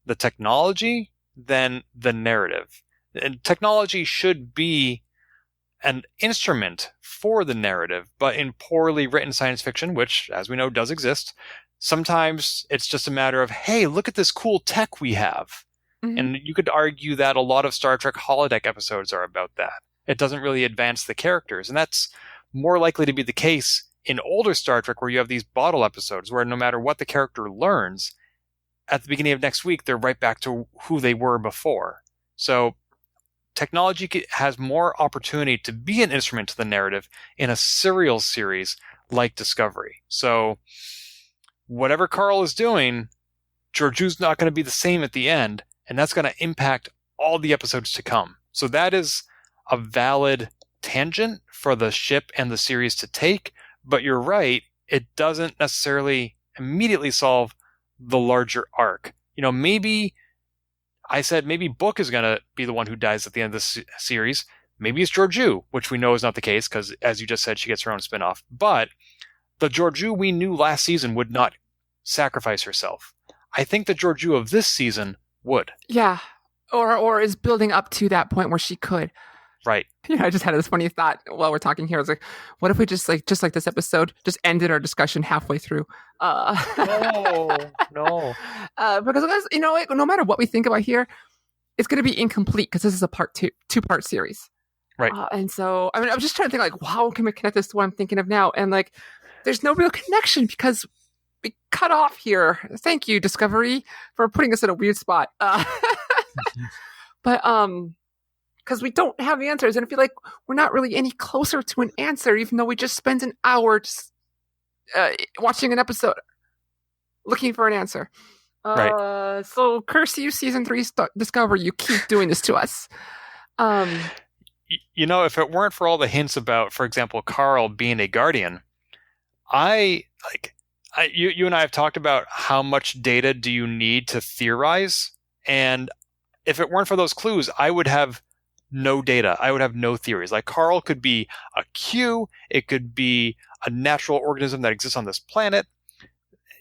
the technology than the narrative. And technology should be an instrument for the narrative, but in poorly written science fiction, which, as we know, does exist, sometimes it's just a matter of, hey, look at this cool tech we have. Mm-hmm. And you could argue that a lot of Star Trek holodeck episodes are about that. It doesn't really advance the characters. And that's more likely to be the case in older Star Trek, where you have these bottle episodes where no matter what the character learns, at the beginning of next week, they're right back to who they were before. So technology has more opportunity to be an instrument to the narrative in a serial series like Discovery. So whatever Carl is doing, Georgiou's not going to be the same at the end, and that's going to impact all the episodes to come. So that is a valid tangent for the ship and the series to take, but you're right, it doesn't necessarily immediately solve the larger arc. Maybe Book is going to be the one who dies at the end of this series. Maybe it's Georgiou, which we know is not the case, because as you just said, she gets her own spinoff. But the Georgiou we knew last season would not sacrifice herself. I think the Georgiou of this season would. Yeah, or is building up to that point where she could. Right. I just had this funny thought while we're talking here. I was like, what if we just like this episode, just ended our discussion halfway through? No. Because no matter what we think about here, it's going to be incomplete because this is a two-part series. Right. And so, I mean, I'm just trying to think like, how can we connect this to what I'm thinking of now? And like, there's no real connection because we cut off here. Thank you, Discovery, for putting us in a weird spot. But because we don't have answers, and I feel like we're not really any closer to an answer, even though we just spent an hour just watching an episode looking for an answer. Right. So curse you, season 3 Discovery, you keep doing this to us. if it weren't for all the hints about, for example, Carl being a guardian, you and I have talked about how much data do you need to theorize, and if it weren't for those clues, I would have no data. I would have no theories. Like Carl could be a Q, it could be a natural organism that exists on this planet.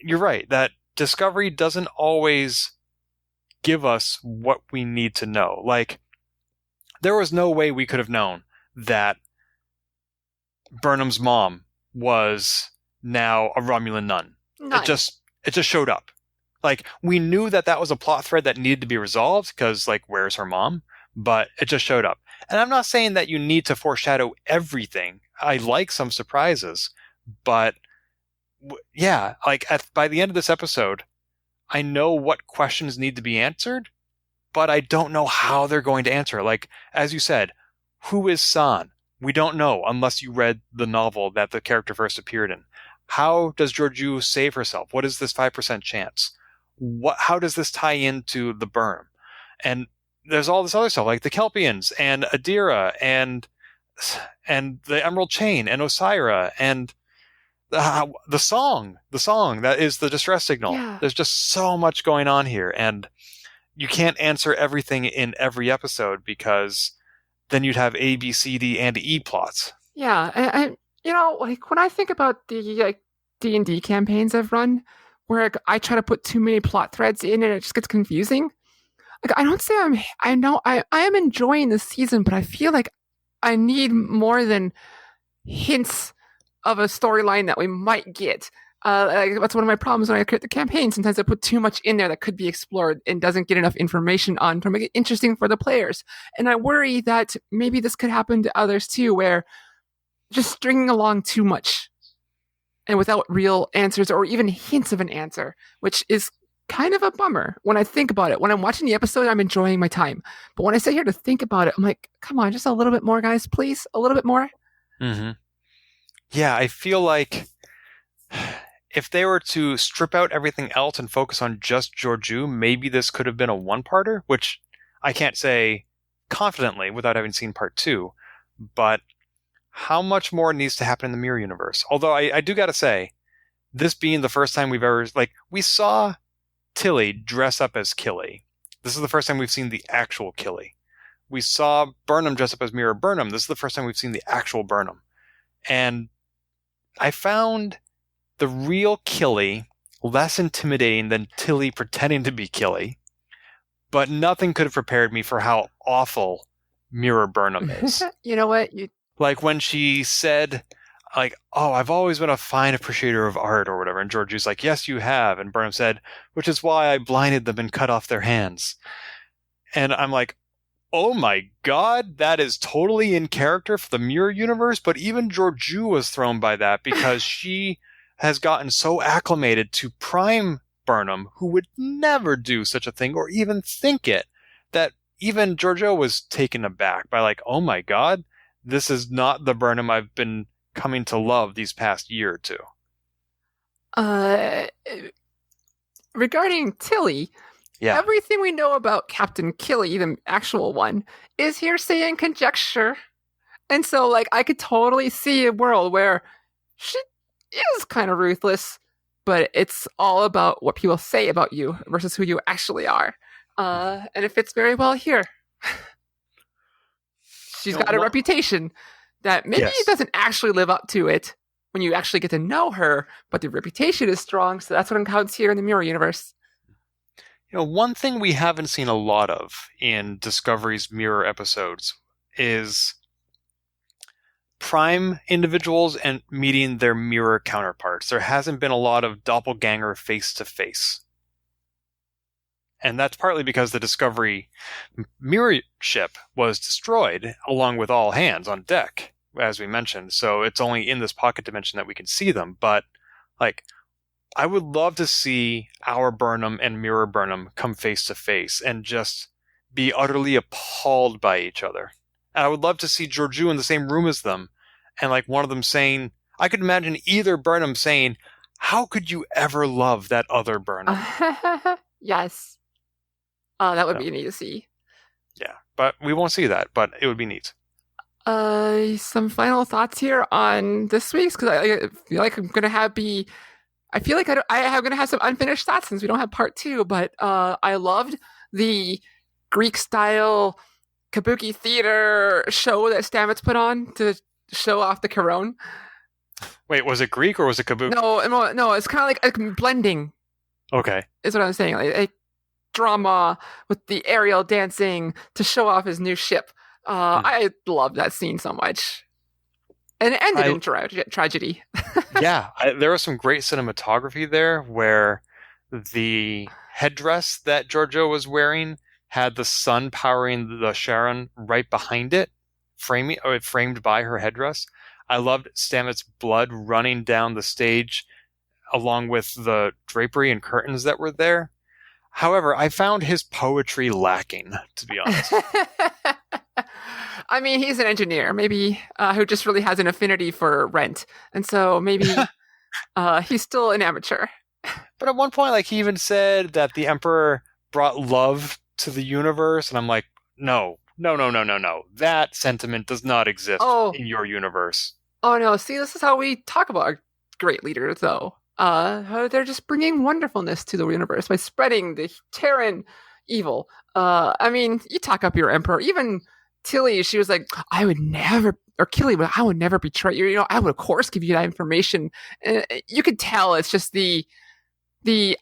You're right, that Discovery doesn't always give us what we need to know. Like, there was no way we could have known that Burnham's mom was now a Romulan nun. None. It just showed up. Like, we knew that was a plot thread that needed to be resolved because, like, where's her mom? But it just showed up. And I'm not saying that you need to foreshadow everything. I like some surprises, but yeah, like by the end of this episode, I know what questions need to be answered, but I don't know how they're going to answer. Like, as you said, who is San? We don't know unless you read the novel that the character first appeared in. How does Georgiou save herself? What is this 5% chance? How does this tie into the Burnham? And there's all this other stuff, like the Kelpians and Adira and the Emerald Chain and Osira and the song that is the distress signal. Yeah. There's just so much going on here, and you can't answer everything in every episode because then you'd have A, B, C, D, and E plots. Yeah, I like when I think about the D&D campaigns I've run, where I try to put too many plot threads in and it just gets confusing. Like, I don't say I am enjoying this season, but I feel like I need more than hints of a storyline that we might get. That's one of my problems when I create the campaign. Sometimes I put too much in there that could be explored and doesn't get enough information on to make it interesting for the players. And I worry that maybe this could happen to others too, where just stringing along too much and without real answers or even hints of an answer, which is kind of a bummer when I think about it. When I'm watching the episode, I'm enjoying my time. But when I sit here to think about it, I'm like, come on, just a little bit more, guys, please. A little bit more. Mm-hmm. Yeah, I feel like if they were to strip out everything else and focus on just Georgiou, maybe this could have been a one-parter, which I can't say confidently without having seen part 2. But how much more needs to happen in the Mirror Universe? Although I do gotta say, this being the first time we've ever, we saw Tilly dress up as Killy. This is the first time we've seen the actual Killy. We saw Burnham dress up as Mirror Burnham. This is the first time we've seen the actual Burnham. And I found the real Killy less intimidating than Tilly pretending to be Killy, but nothing could have prepared me for how awful Mirror Burnham is. You know what? Like when she said, like, oh, I've always been a fine appreciator of art or whatever. And Georgiou's like, yes, you have. And Burnham said, which is why I blinded them and cut off their hands. And I'm like, oh my God, that is totally in character for the Mirror Universe. But even Georgiou was thrown by that because she has gotten so acclimated to Prime Burnham, who would never do such a thing or even think it, that even Georgiou was taken aback by like, oh my God, this is not the Burnham I've been coming to love these past year or two. Regarding Tilly, yeah, everything we know about Captain Killy, the actual one, is hearsay and conjecture. And so, like, I could totally see a world where she is kind of ruthless, but it's all about what people say about you versus who you actually are. And it fits very well here. She's got a reputation that maybe it doesn't actually live up to it when you actually get to know her, but the reputation is strong, so that's what counts here in the Mirror Universe. You know, one thing we haven't seen a lot of in Discovery's Mirror episodes is Prime individuals and meeting their Mirror counterparts. There hasn't been a lot of doppelganger face-to-face. And that's partly because the Discovery Mirror ship was destroyed along with all hands on deck, as we mentioned. So it's only in this pocket dimension that we can see them. But, like, I would love to see our Burnham and Mirror Burnham come face to face and just be utterly appalled by each other. And I would love to see Georgiou in the same room as them, and like one of them saying, I could imagine either Burnham saying, how could you ever love that other Burnham? Yes. That would be neat to see. Yeah, but we won't see that, but it would be neat. Some final thoughts here on this week's, because I feel like I'm gonna have be. I feel like I'm gonna have some unfinished thoughts since we don't have part 2. But I loved the Greek style kabuki theater show that Stamets put on to show off the Corone. Wait, was it Greek or was it kabuki? No, it's kind of like a blending. Okay. Is what I'm saying. Like drama with the aerial dancing to show off his new ship. I love that scene so much. And it ended in tragedy. Yeah, there was some great cinematography there where the headdress that Georgiou was wearing had the sun powering the Charon right behind it, framed by her headdress. I loved Stamets' blood running down the stage along with the drapery and curtains that were there. However, I found his poetry lacking, to be honest. I mean, he's an engineer, maybe, who just really has an affinity for rent. And so maybe he's still an amateur. But at one point, like, he even said that the Emperor brought love to the universe. And I'm like, no. That sentiment does not exist in your universe. Oh, no. See, this is how we talk about our great leaders, though. They're just bringing wonderfulness to the universe by spreading the Terran evil. I mean, you talk up your Emperor. Even Tilly, she was like, I would never, or Killy, I would never betray you. You know, I would, of course, give you that information. And you could tell it's just the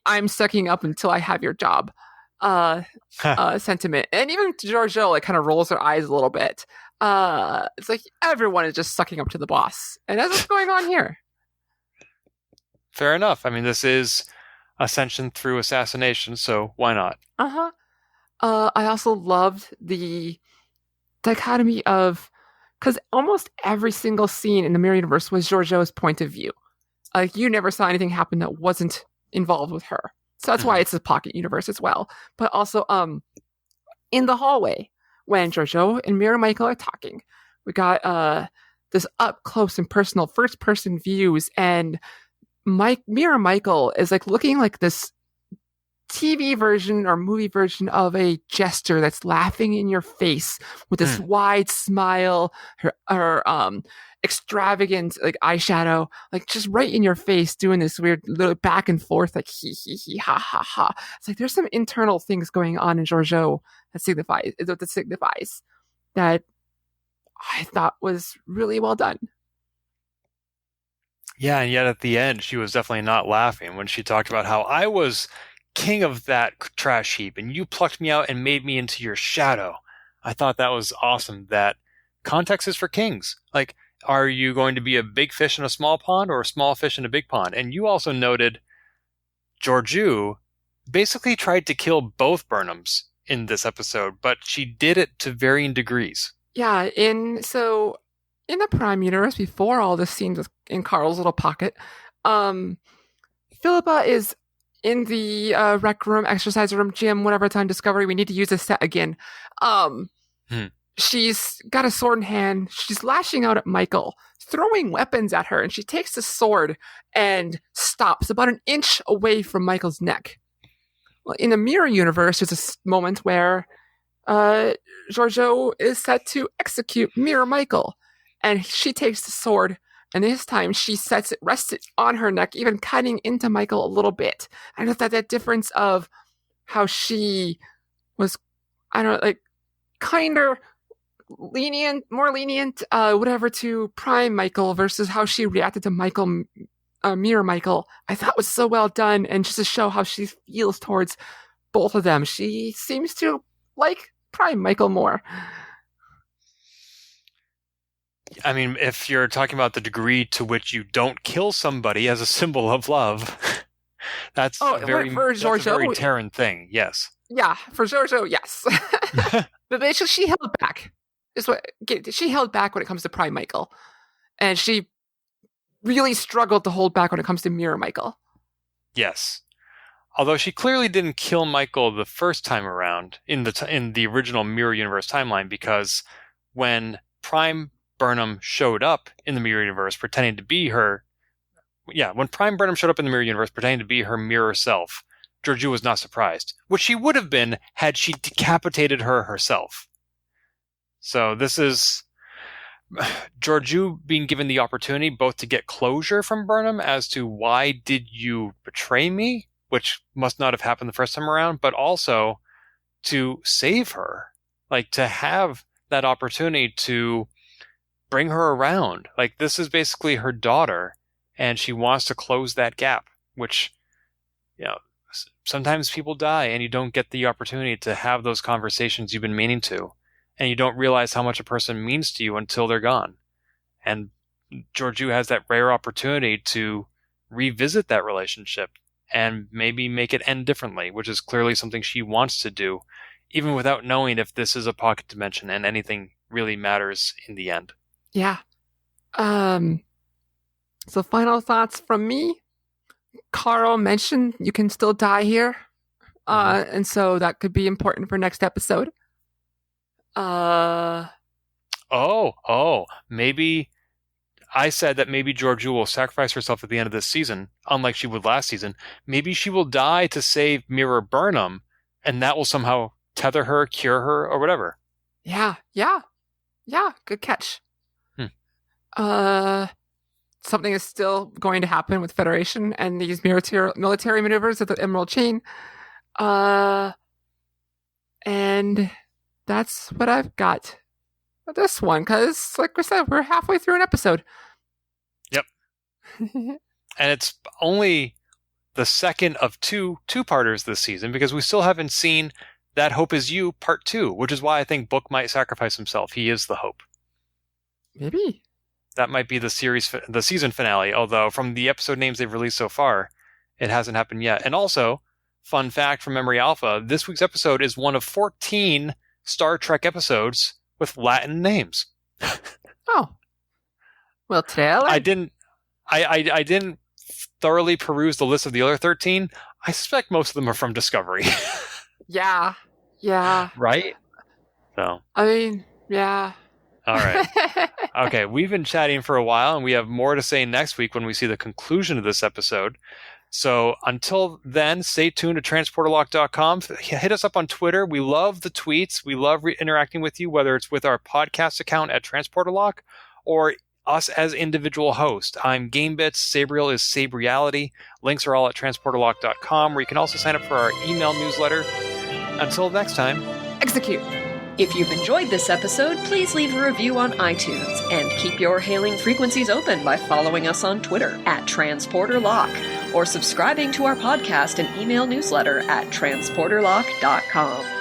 I'm sucking up until I have your job sentiment. And even Georgiou, like, kind of rolls her eyes a little bit. It's like everyone is just sucking up to the boss. And that's what's going on here. Fair enough. I mean, this is ascension through assassination, so why not? I also loved the dichotomy of, because almost every single scene in the Mirror Universe was Georgiou's point of view. Like, you never saw anything happen that wasn't involved with her. So that's why it's a pocket universe as well. But also, in the hallway, when Georgiou and Mirror Michael are talking, we got this up close and personal first person views, and Mirror Michael is like looking like this TV version or movie version of a jester that's laughing in your face with this wide smile, her extravagant like eyeshadow, like just right in your face, doing this weird little back and forth, like he ha ha ha. It's like there's some internal things going on in Georgiou that signifies that I thought was really well done. Yeah, and yet at the end, she was definitely not laughing when she talked about how I was king of that trash heap and you plucked me out and made me into your shadow. I thought that was awesome. That context is for kings. Like, are you going to be a big fish in a small pond or a small fish in a big pond? And you also noted Georgiou basically tried to kill both Burnhams in this episode, but she did it to varying degrees. Yeah, in the Prime Universe, before all this scene in Carl's little pocket, Philippa is in the rec room, exercise room, gym, whatever it's on Discovery. We need to use this set again. She's got a sword in hand. She's lashing out at Michael, throwing weapons at her, and she takes the sword and stops about an inch away from Michael's neck. Well, in the Mirror Universe, there's a moment where Georgiou is set to execute Mirror Michael, and she takes the sword, and this time she rests it on her neck, even cutting into Michael a little bit. I know that difference of how she was, I don't know, like, kinder more lenient, whatever, to Prime Michael versus how she reacted to Michael, Mirror Michael, I thought was so well done. And just to show how she feels towards both of them, she seems to like Prime Michael more. I mean, if you're talking about the degree to which you don't kill somebody as a symbol of love, that's a very Terran thing, yes. Yeah, for Georgiou, yes. But basically, she held back. She held back when it comes to Prime Michael. And she really struggled to hold back when it comes to Mirror Michael. Yes. Although she clearly didn't kill Michael the first time around in the original Mirror Universe timeline, because when Prime Burnham showed up in the Mirror Universe pretending to be her... Yeah, when Prime Burnham showed up in the Mirror Universe pretending to be her mirror self, Georgiou was not surprised, which she would have been had she decapitated her herself. So this is... Georgiou being given the opportunity both to get closure from Burnham as to why did you betray me, which must not have happened the first time around, but also to save her, like to have that opportunity to bring her around. Like, this is basically her daughter, and she wants to close that gap, which, you know, sometimes people die and you don't get the opportunity to have those conversations you've been meaning to, and you don't realize how much a person means to you until they're gone. And Georgiou has that rare opportunity to revisit that relationship and maybe make it end differently, which is clearly something she wants to do, even without knowing if this is a pocket dimension and anything really matters in the end. Yeah. So final thoughts from me. Carl mentioned you can still die here. And so that could be important for next episode. Maybe I said that maybe Georgiou will sacrifice herself at the end of this season, unlike she would last season. Maybe she will die to save Mirror Burnham, and that will somehow tether her, cure her, or whatever. Yeah, good catch. Something is still going to happen with Federation and these military maneuvers at the Emerald Chain. And that's what I've got for this one, because, like we said, we're halfway through an episode. Yep. And it's only the second of two-parters this season, because we still haven't seen That Hope Is You Part 2, which is why I think Book might sacrifice himself. He is the hope. Maybe. That might be the season finale, although from the episode names they've released so far, it hasn't happened yet. And also, fun fact from Memory Alpha, this week's episode is one of 14 Star Trek episodes with Latin names. Oh. Well, Taylor? I didn't thoroughly peruse the list of the other 13. I suspect most of them are from Discovery. Yeah. Right? So. I mean, yeah. All right. Okay, we've been chatting for a while, and we have more to say next week when we see the conclusion of this episode. So until then, stay tuned to transporterlock.com. Hit us up on Twitter. We love the tweets. We love interacting with you, whether it's with our podcast account at Transporterlock or us as individual hosts. I'm Gamebits. Sabriel is Sabriality. Links are all at transporterlock.com, where you can also sign up for our email newsletter. Until next time, execute. If you've enjoyed this episode, please leave a review on iTunes and keep your hailing frequencies open by following us on Twitter at TransporterLock or subscribing to our podcast and email newsletter at transporterlock.com.